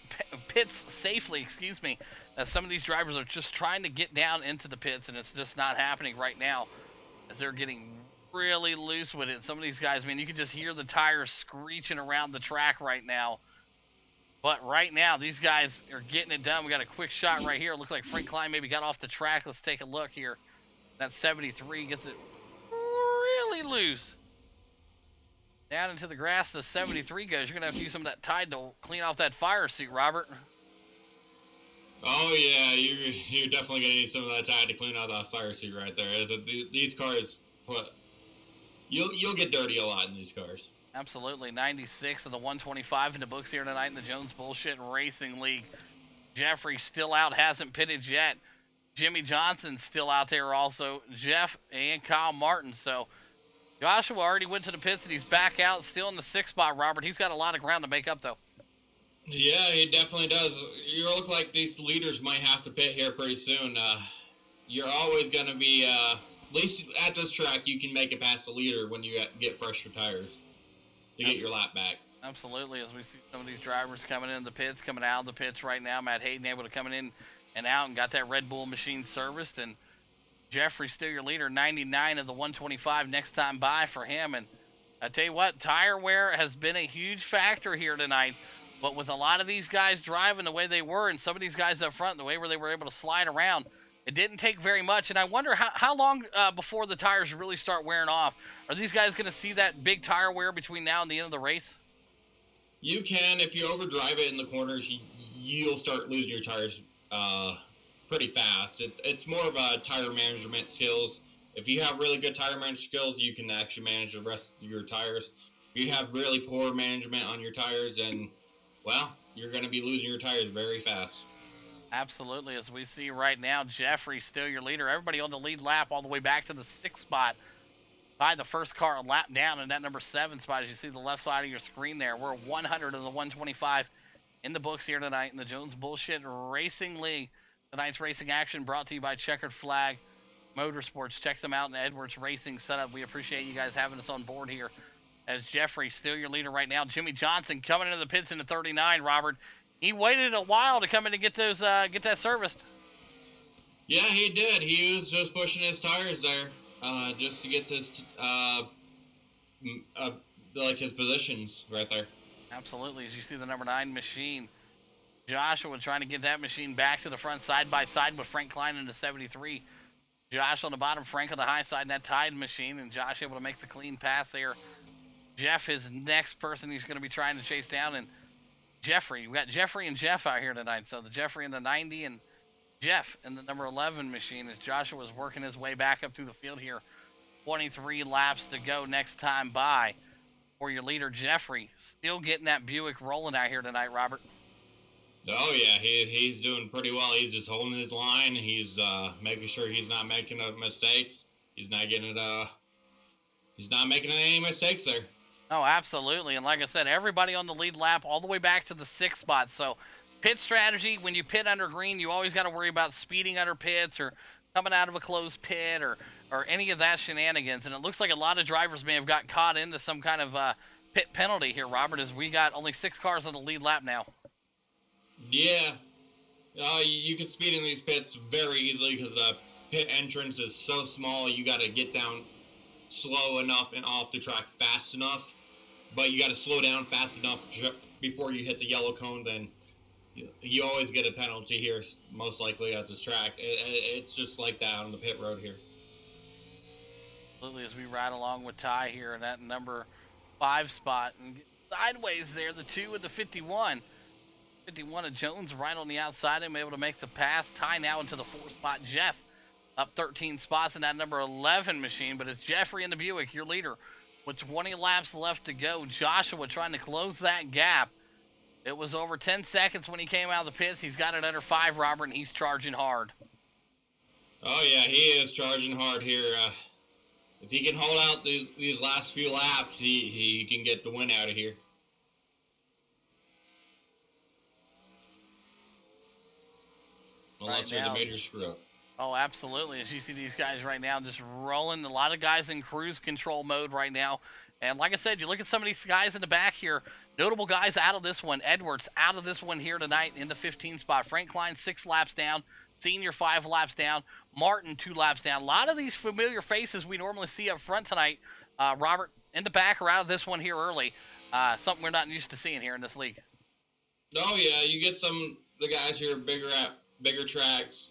safely, excuse me. As some of these drivers are just trying to get down into the pits, and it's just not happening right now as they're getting really loose with it. Some of these guys, man, you can just hear the tires screeching around the track right now. But right now, these guys are getting it done. We got a quick shot right here. It looks like Frank Klein maybe got off the track. Let's take a look here. That 73 gets it really loose. Down into the grass, the 73 goes. You're going to have to use some of that Tide to clean off that fire suit, Robert. Oh, yeah, you're definitely going to need some of that Tide to clean out that fire suit right there. These cars, you'll get dirty a lot in these cars. Absolutely. 96 of the 125 in the books here tonight in the Jones BullShit Racing League. Jeffrey still out, hasn't pitted yet. Jimmy Johnson's still out there also. Jeff and Kyle Martin. So Joshua already went to the pits and he's back out, still in the 6th spot, Robert. He's got a lot of ground to make up, though. Yeah, he definitely does. You look like these leaders might have to pit here pretty soon. You're always going to be, at least at this track, you can make it past the leader when you get fresher tires to get your lap back. Absolutely, as we see some of these drivers coming in the pits, coming out of the pits right now. Matt Hayden able to come in and out and got that Red Bull machine serviced. And Jeffrey still your leader, 99 of the 125 next time by for him. And I tell you what, tire wear has been a huge factor here tonight. But with a lot of these guys driving the way they were, and some of these guys up front, the way where they were able to slide around, it didn't take very much. And I wonder how long before the tires really start wearing off. Are these guys going to see that big tire wear between now and the end of the race? You can. If you overdrive it in the corners, you'll start losing your tires pretty fast. It's more of a tire management skills. If you have really good tire management skills, you can actually manage the rest of your tires. If you have really poor management on your tires, then, well, you're going to be losing your tires very fast. Absolutely. As we see right now, Jeffrey still your leader. Everybody on the lead lap all the way back to the 6th spot. By the first car a lap down in that number 7 spot, as you see the left side of your screen there. We're 100 of the 125 in the books here tonight in the Jones BullShit Racing League. Tonight's racing action brought to you by Checkered Flag Motorsports. Check them out in Edwards Racing Setup. We appreciate you guys having us on board here. As Jeffrey still your leader right now. Jimmy Johnson coming into the pits in the 39, Robert. He waited a while to come in and get those get that serviced. Yeah, he did. He was just pushing his tires there. Just to get this, like his positions right there. Absolutely. As you see the number 9 machine, Joshua trying to get that machine back to the front side by side with Frank Klein in the 73. Josh on the bottom, Frank on the high side in that Tide machine, and Josh able to make the clean pass there. Jeff is next person he's going to be trying to chase down, and Jeffrey. We got Jeffrey and Jeff out here tonight. So the Jeffrey in the 90 and Jeff in the number 11 machine as Joshua is working his way back up through the field here. 23 laps to go next time by for your leader, Jeffrey. Still getting that Buick rolling out here tonight, Robert. Oh, yeah, he's doing pretty well. He's just holding his line. He's making sure he's not making mistakes. He's not making any mistakes there. Oh, absolutely. And like I said, everybody on the lead lap all the way back to the 6th spot. So pit strategy, when you pit under green, you always got to worry about speeding under pits or coming out of a closed pit or any of that shenanigans. And it looks like a lot of drivers may have got caught into some kind of pit penalty here, Robert, as we got only 6 cars on the lead lap now. Yeah. You can speed in these pits very easily because the pit entrance is so small. You got to get down slow enough and off the track fast enough. But you got to slow down fast enough before you hit the yellow cone, then you always get a penalty here, most likely at this track. It's just like that on the pit road here. Absolutely, as we ride along with Ty here in that number 5 spot and get sideways there, the 2 and the 51. 51 of Jones right on the outside, him able to make the pass. Ty now into the 4 spot. Jeff up 13 spots in that number 11 machine, but it's Jeffrey in the Buick, your leader, with 20 laps left to go. Joshua trying to close that gap. It was over 10 seconds when he came out of the pits. He's got it under 5, Robert, and he's charging hard. Oh, yeah, he is charging hard here. If he can hold out these last few laps, he can get the win out of here. Unless there's a major screw-up. Oh, absolutely. As you see these guys right now just rolling. A lot of guys in cruise control mode right now. And like I said, you look at some of these guys in the back here. Notable guys out of this one. Edwards out of this one here tonight in the 15 spot. Frank Klein 6 laps down. Senior 5 laps down. Martin 2 laps down. A lot of these familiar faces we normally see up front tonight. Robert, in the back or out of this one here early. Something we're not used to seeing here in this league. Oh yeah, you get the guys who are bigger at bigger tracks.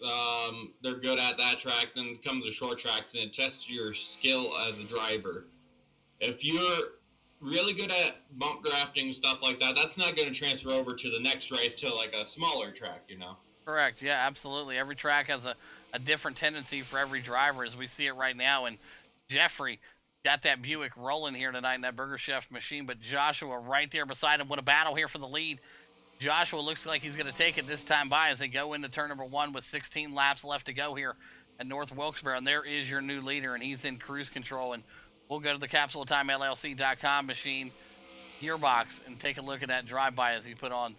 They're good at that track. Then it comes to short tracks, and it tests your skill as a driver. If you're really good at bump drafting stuff like that, that's not going to transfer over to the next race to like a smaller track, you know. Correct. Yeah, absolutely. Every track has a different tendency for every driver, as we see it right now. And Jeffrey got that Buick rolling here tonight in that Burger Chef machine, but Joshua right there beside him. What a battle here for the lead. Joshua looks like he's going to take it this time by as they go into turn number 1 with 16 laps left to go here at North Wilkesboro. And there is your new leader, and he's in cruise control. And we'll go to the CapsuleTimeLLC.com machine gearbox and take a look at that drive-by as he put on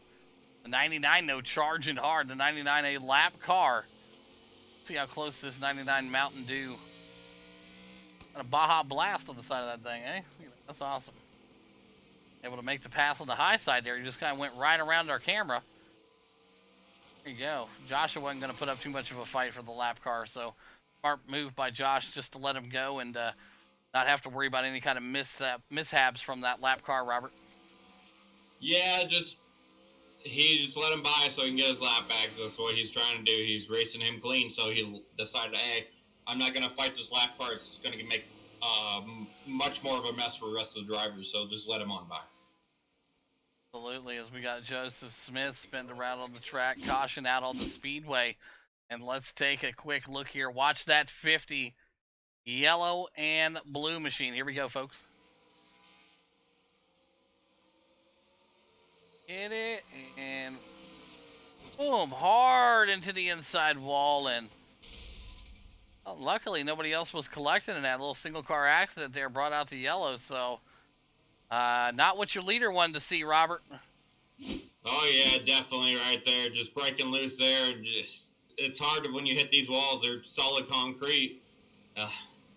the 99 note charging hard. The 99 a lap car. See how close this 99 Mountain Dew. Got a Baja Blast on the side of that thing, eh? That's awesome. Able to make the pass on the high side there. He just kind of went right around our camera. There you go. Joshua wasn't going to put up too much of a fight for the lap car, so smart move by Josh just to let him go and not have to worry about any kind of mishaps from that lap car, Robert. Yeah, he just let him by so he can get his lap back. That's what he's trying to do. He's racing him clean, so he decided, hey, I'm not going to fight this lap car. It's going to make much more of a mess for the rest of the drivers, so just let him on by. Absolutely, as we got Joseph Smith spinning around on the track, caution out on the speedway. And let's take a quick look here. Watch that 50 yellow and blue machine. Here we go, folks. Hit it, and boom, hard into the inside wall. And luckily, nobody else was collecting in that little single car accident there. Brought out the yellow, so not what your leader wanted to see, Robert. Oh yeah, definitely right there. Just breaking loose there. It's hard when you hit these walls. They're solid concrete.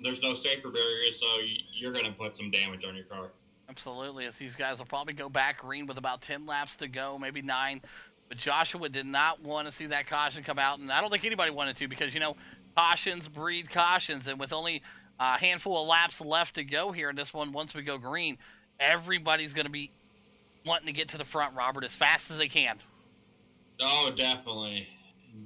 There's no safer barriers, so you're going to put some damage on your car. Absolutely, as these guys will probably go back green with about 10 laps to go, maybe 9. But Joshua did not want to see that caution come out, and I don't think anybody wanted to because, you know, cautions breed cautions, and with only a handful of laps left to go here in this one, once we go green, everybody's going to be wanting to get to the front, Robert, as fast as they can. Oh, definitely.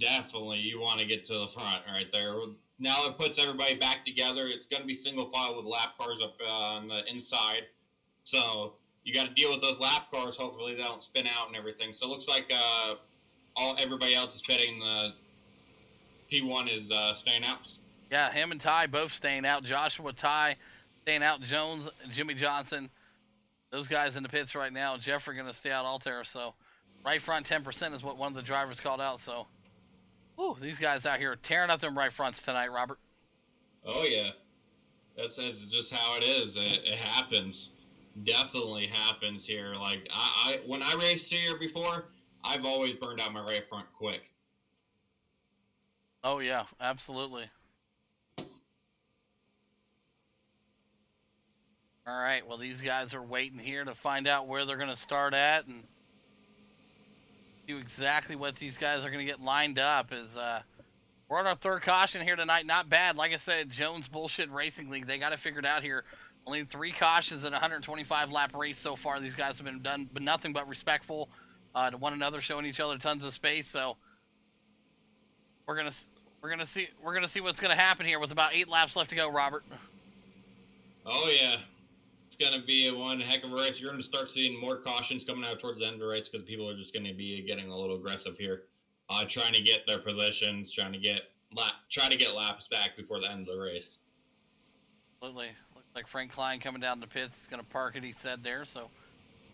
Definitely. You want to get to the front right there. Now it puts everybody back together. It's going to be single file with lap cars up on the inside. So you got to deal with those lap cars. Hopefully they don't spin out and everything. So it looks like everybody else is pitting. P1 is staying out. Yeah, him and Ty both staying out. Joshua, Ty staying out. Jones, Jimmy Johnson, those guys in the pits right now. Jeffrey going to stay out all there. So right front 10% is what one of the drivers called out. So, whew, these guys out here tearing up them right fronts tonight, Robert. Oh, yeah. That's just how it is. It happens. Definitely happens here. Like, when I raced here before, I've always burned out my right front quick. Oh, yeah, absolutely. All right, well, these guys are waiting here to find out where they're going to start at and do exactly what these guys are going to get lined up. We're on our third caution here tonight. Not bad. Like I said, Jones BullShit Racing League, they got it figured out here. Only 3 cautions in a 125-lap race so far. These guys have been done, but nothing but respectful to one another, showing each other tons of space. So we're gonna see what's gonna happen here with about 8 laps left to go, Robert. Oh yeah, it's gonna be one heck of a race. You're gonna start seeing more cautions coming out towards the end of the race because people are just gonna be getting a little aggressive here, trying to get their positions, try to get laps back before the end of the race. Absolutely. Looks like Frank Klein coming down the pits is gonna park it. He said there. So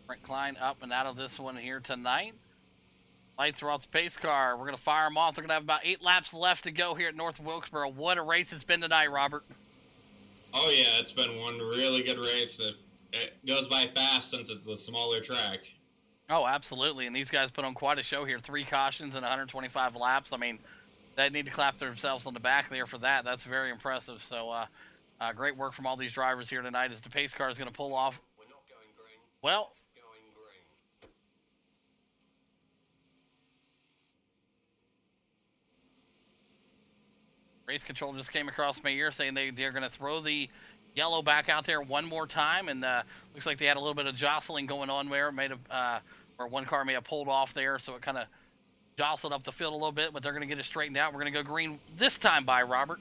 Frank Klein up and out of this one here tonight. Lights are off the pace car. We're going to fire them off. They're going to have about 8 laps left to go here at North Wilkesboro. What a race it's been tonight, Robert. Oh, yeah, it's been one really good race. It goes by fast since it's a smaller track. Oh, absolutely. And these guys put on quite a show here. 3 cautions and 125 laps. I mean, they need to clap themselves on the back there for that. That's very impressive. So, great work from all these drivers here tonight as the pace car is going to pull off. We're not going green. Well, Going green. race control just came across my ear saying they're going to throw the yellow back out there one more time, and looks like they had a little bit of jostling going on there. Made a Or one car may have pulled off there, so it kind of jostled up the field a little bit, but they're going to get it straightened out. We're going to go green this time by Robert.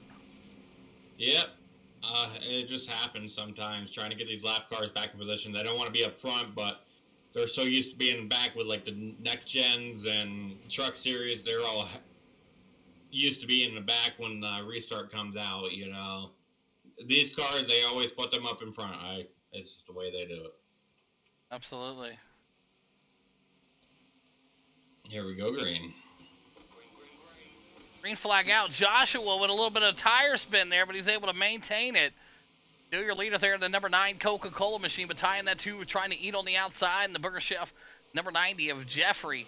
Yep. It just happens sometimes, trying to get these lap cars back in position. They don't want to be up front, but they're so used to being back with like the next gens and truck series. They're all used to being in the back when the restart comes out, you know. These cars, they always put them up in front. It's just the way they do it. Absolutely. Here we go, green. Green flag out. Joshua with a little bit of tire spin there, but he's able to maintain it. Do your leader there in the number 9 Coca-Cola machine, but tying that to trying to eat on the outside. And the Burger Chef, number 90 of Jeffrey.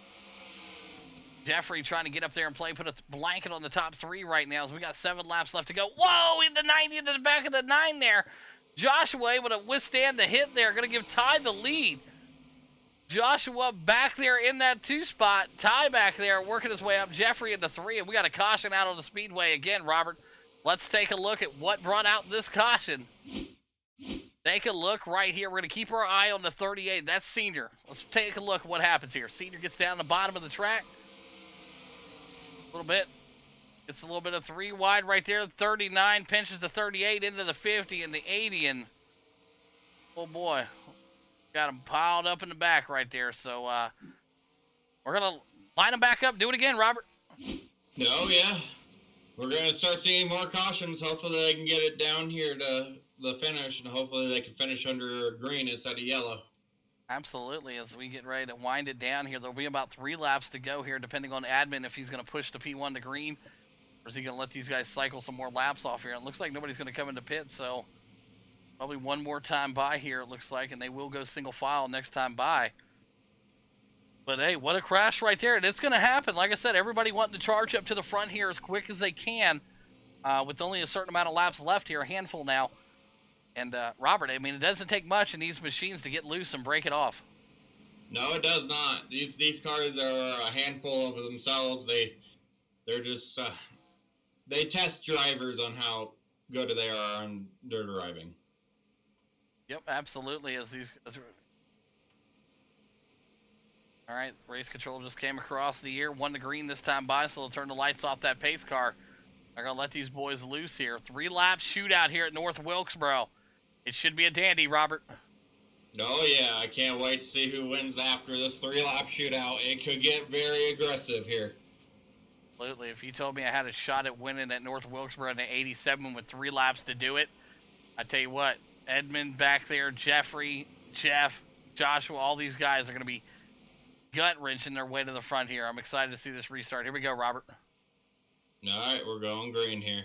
Jeffrey trying to get up there and play, put a blanket on the top 3 right now as we got 7 laps left to go. Whoa, in the 90 into the back of the 9 there. Joshua able to withstand the hit there. Going to give Ty the lead. Joshua back there in that 2 spot. Ty back there working his way up. Jeffrey in the 3. And we got a caution out on the speedway again, Robert. Let's take a look at what brought out this caution. Take a look right here. We're going to keep our eye on the 38. That's Senior. Let's take a look at what happens here. Senior gets down the bottom of the track. A little bit. It's a little bit of 3 wide right there. 39 pinches the 38 into the 50 and the 80. And, oh boy. Got them piled up in the back right there. So we're going to line them back up. Do it again, Robert. Oh, yeah. We're going to start seeing more cautions. Hopefully they can get it down here to the finish, and hopefully they can finish under green instead of yellow. Absolutely. As we get ready to wind it down here, there'll be about 3 laps to go here, depending on admin, if he's going to push the P1 to green, or is he going to let these guys cycle some more laps off here. And it looks like nobody's going to come into pit, so probably one more time by here, it looks like, and they will go single file next time by. But hey, what a crash right there. And it's going to happen. Like I said, everybody wanting to charge up to the front here as quick as they can, with only a certain amount of laps left here, a handful now. And Robert, I mean, it doesn't take much in these machines to get loose and break it off. No, it does not. These cars are a handful of themselves. They're just they test drivers on how good they are on their driving. Yep, absolutely. All right, race control just came across the ear. 1 to green this time by, so they'll turn the lights off that pace car. They're going to let these boys loose here. 3 lap shootout here at North Wilkesboro. It should be a dandy, Robert. Oh, yeah. I can't wait to see who wins after this 3-lap shootout. It could get very aggressive here. Absolutely. If you told me I had a shot at winning at North Wilkesboro in the 87 with 3 laps to do it, I tell you what, Edmund back there, Jeffrey, Jeff, Joshua, all these guys are going to be gut-wrenching their way to the front here. I'm excited to see this restart. Here we go, Robert. All right, we're going green here.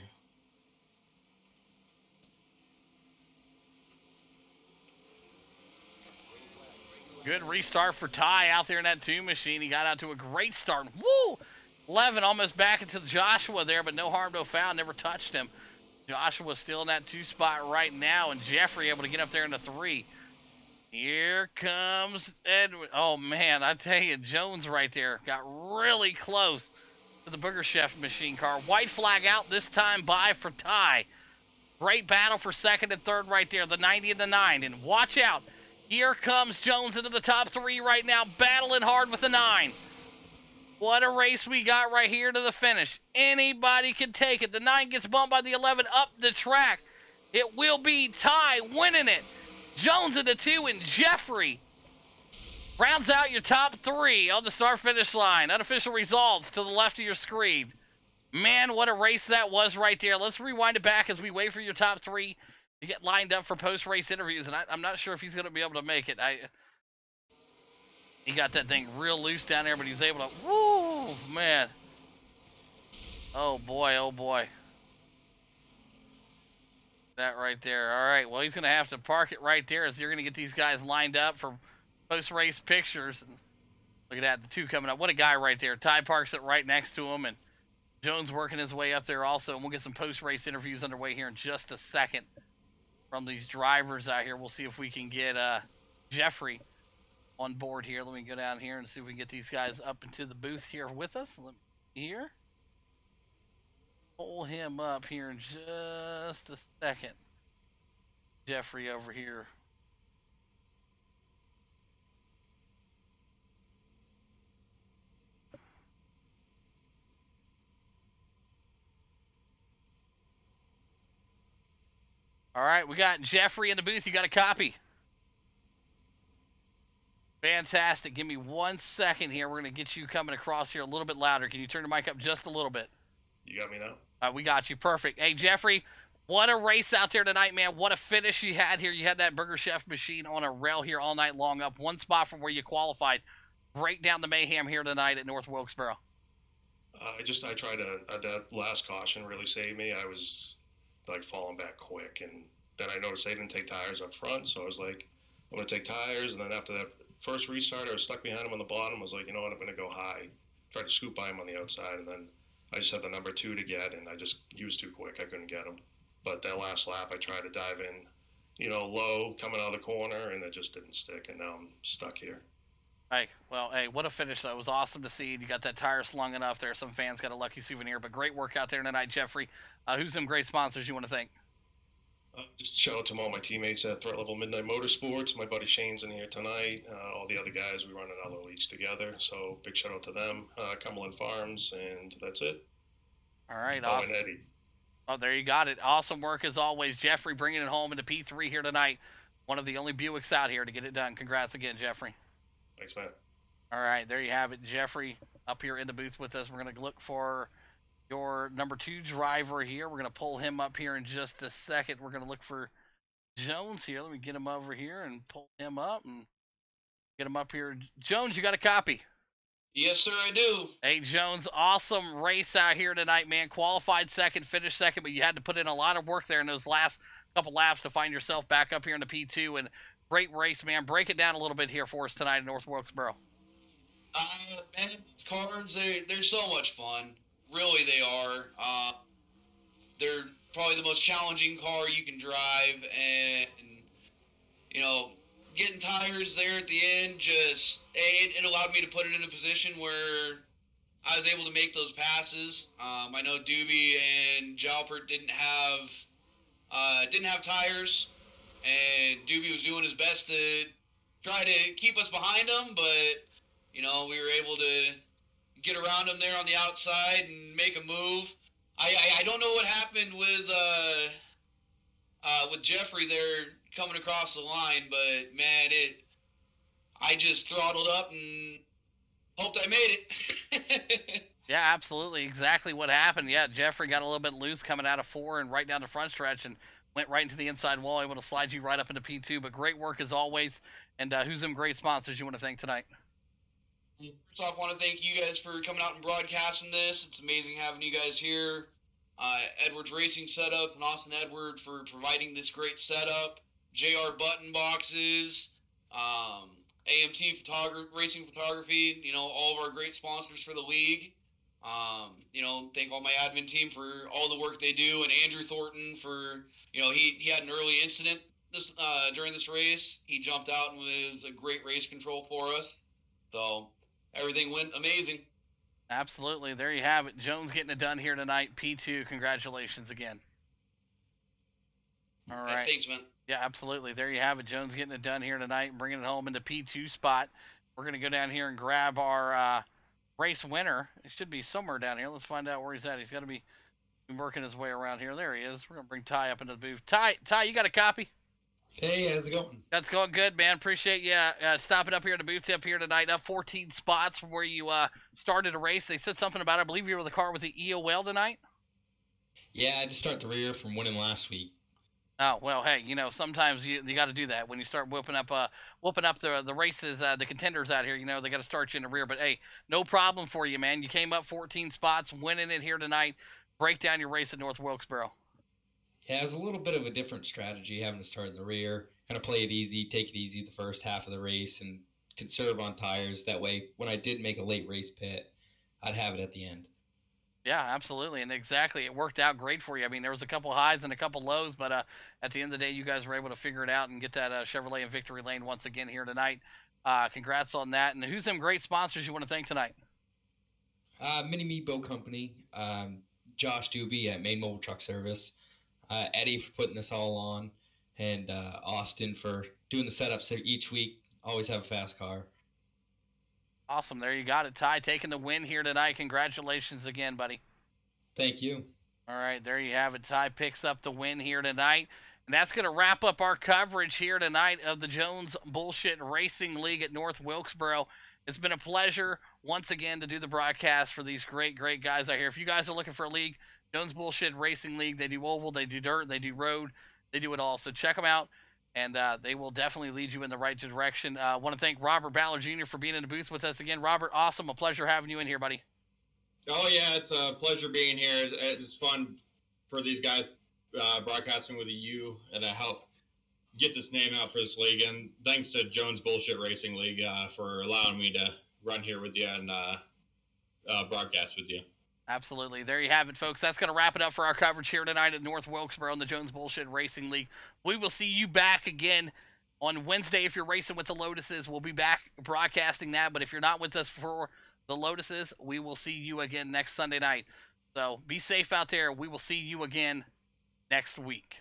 Good restart for Ty out there in that 2 machine. He got out to a great start. Woo! 11 almost back into Joshua there, but no harm, no foul. Never touched him. Joshua still in that 2 spot right now, and Jeffrey able to get up there in the 3. Here comes Edwin. Oh, man, I tell you, Jones right there got really close to the Booger Chef machine car. White flag out this time by for Ty. Great battle for 2nd and 3rd right there, the 90 and the 9. And watch out. Here comes Jones into the top 3 right now, battling hard with the 9. What a race we got right here to the finish. Anybody can take it. The 9 gets bumped by the 11 up the track. It will be Ty winning it. Jones in the 2 and Jeffrey rounds out your top 3 on the start-finish line. Unofficial results to the left of your screen. Man, what a race that was right there. Let's rewind it back as we wait for your top 3 to get lined up for post-race interviews. And I'm not sure if he's going to be able to make it. He got that thing real loose down there, but he's able to... Woo, man. Oh, boy, oh, boy. That right there. All right, well, he's going to have to park it right there as you're going to get these guys lined up for post-race pictures. And look at that, the 2 coming up. What a guy right there. Ty parks it right next to him, and Jones working his way up there also. And we'll get some post-race interviews underway here in just a second from these drivers out here. We'll see if we can get Jeffrey on board here. Let me go down here and see if we can get these guys up into the booth here with us. Let me here. Pull him up here in just a second. Jeffrey over here. All right, we got Jeffrey in the booth. You got a copy? Fantastic. Give me 1 second here. We're going to get you coming across here a little bit louder. Can you turn the mic up just a little bit? You got me now? We got you. Perfect. Hey, Jeffrey, what a race out there tonight, man. What a finish you had here. You had that Burger Chef machine on a rail here all night long, up one spot from where you qualified. Break down the mayhem here tonight at North Wilkesboro. I tried that last caution really saved me. I was like falling back quick, and then I noticed they didn't take tires up front, so I was like, I'm gonna take tires. And then after that first restart, I was stuck behind him on the bottom. I was like, you know what, I'm gonna go high. Tried to scoop by him on the outside, and then I just had the number 2 to get, and he was too quick. I couldn't get him. But that last lap, I tried to dive in, low, coming out of the corner, and it just didn't stick, and now I'm stuck here. Hey, what a finish. That was awesome to see. You got that tire slung enough there. Some fans got a lucky souvenir, but great work out there tonight, Jeffrey. Who's some great sponsors you want to thank? Just shout out to all my teammates at Threat Level Midnight Motorsports. My buddy Shane's in here tonight. All the other guys, we run in other leagues together, so big shout out to them. Cumberland Farms, and that's it. All right, Oh, awesome. and Eddie. Oh, there you got it. Awesome work as always. Jeffrey bringing it home into P3 here tonight. One of the only Buicks out here to get it done. Congrats again, Jeffrey. Thanks, man. All right, there you have it. Jeffrey up here in the booth with us. We're going to look for your number 2 driver here. We're going to pull him up here in just a second. We're going to look for Jones here. Let me get him over here and pull him up and get him up here. Jones, you got a copy? Yes, sir, I do. Hey, Jones, awesome race out here tonight, man. Qualified second, finished second, but you had to put in a lot of work there in those last couple laps to find yourself back up here in the P2. And great race, man. Break it down a little bit here for us tonight in North Wilkesboro. Man, cars, they're so much fun. Really, they are. They're probably the most challenging car you can drive, and getting tires there at the end it allowed me to put it in a position where I was able to make those passes. I know Doobie and Jalpert didn't have tires, and Doobie was doing his best to try to keep us behind him, but we were able to get around him there on the outside and make a move. I don't know what happened with Jeffrey there coming across the line, but man, I just throttled up and hoped I made it. Yeah, absolutely. Exactly what happened. Yeah, Jeffrey got a little bit loose coming out of 4 and right down the front stretch and went right into the inside wall, able to slide you right up into P2. But great work as always. And who's some great sponsors you want to thank tonight? First off, I want to thank you guys for coming out and broadcasting this. It's amazing having you guys here. Edwards Racing Setup and Austin Edward for providing this great setup. JR Button Boxes, AMT Racing Photography, all of our great sponsors for the league. Thank all my admin team for all the work they do, and Andrew Thornton for, he had an early incident during this race. He jumped out and was a great race control for us. So everything went amazing. Absolutely. There you have it. Jones getting it done here tonight. P2, congratulations again. All right. Thanks, man. Yeah, absolutely. There you have it. Jones getting it done here tonight and bringing it home into P2 spot. We're going to go down here and grab our race winner. It should be somewhere down here. Let's find out where he's at. He's got to be working his way around here. There he is. We're going to bring Ty up into the booth. Ty, you got a copy? Hey, how's it going? That's going good, man. Appreciate you stopping up here at the booth up here tonight. Up 14 spots from where you started a race. They said something about, I believe you were the car with the EOL tonight? Yeah, I just started the rear from winning last week. Oh, well, hey, sometimes you got to do that. When you start whooping up the races, the contenders out here, they got to start you in the rear. But, hey, no problem for you, man. You came up 14 spots, winning it here tonight. Break down your race at North Wilkesboro. Yeah, it was a little bit of a different strategy, having to start in the rear, kind of play it easy, take it easy the first half of the race, and conserve on tires. That way, when I did make a late race pit, I'd have it at the end. Yeah, absolutely, and exactly, it worked out great for you. I mean, there was a couple highs and a couple lows, but at the end of the day, you guys were able to figure it out and get that Chevrolet in victory lane once again here tonight. Congrats on that. And who's some great sponsors you want to thank tonight? Mini Me Boat Company, Josh Doobie at Main Mobile Truck Service, Eddie for putting this all on, and Austin for doing the setups each week. Always have a fast car. Awesome. There you got it. Ty taking the win here tonight. Congratulations again, buddy. Thank you. All right, there you have it. Ty picks up the win here tonight. And that's going to wrap up our coverage here tonight of the Jones Bullshit Racing League at North Wilkesboro. It's been a pleasure once again to do the broadcast for these great guys out here. If you guys are looking for a league, Jones Bullshit Racing League, they do oval, they do dirt, they do road, they do it all. So check them out, and they will definitely lead you in the right direction. I want to thank Robert Ballard Jr. for being in the booth with us again. Robert, awesome. A pleasure having you in here, buddy. Oh, yeah, it's a pleasure being here. It's fun for these guys broadcasting with you and to help get this name out for this league. And thanks to Jones Bullshit Racing League for allowing me to run here with you and broadcast with you. Absolutely. There you have it, folks. That's going to wrap it up for our coverage here tonight at North Wilkesboro in the Jones Bullshit Racing League. We will see you back again on Wednesday if you're racing with the Lotuses. We'll be back broadcasting that. But if you're not with us for the Lotuses, we will see you again next Sunday night. So be safe out there. We will see you again next week.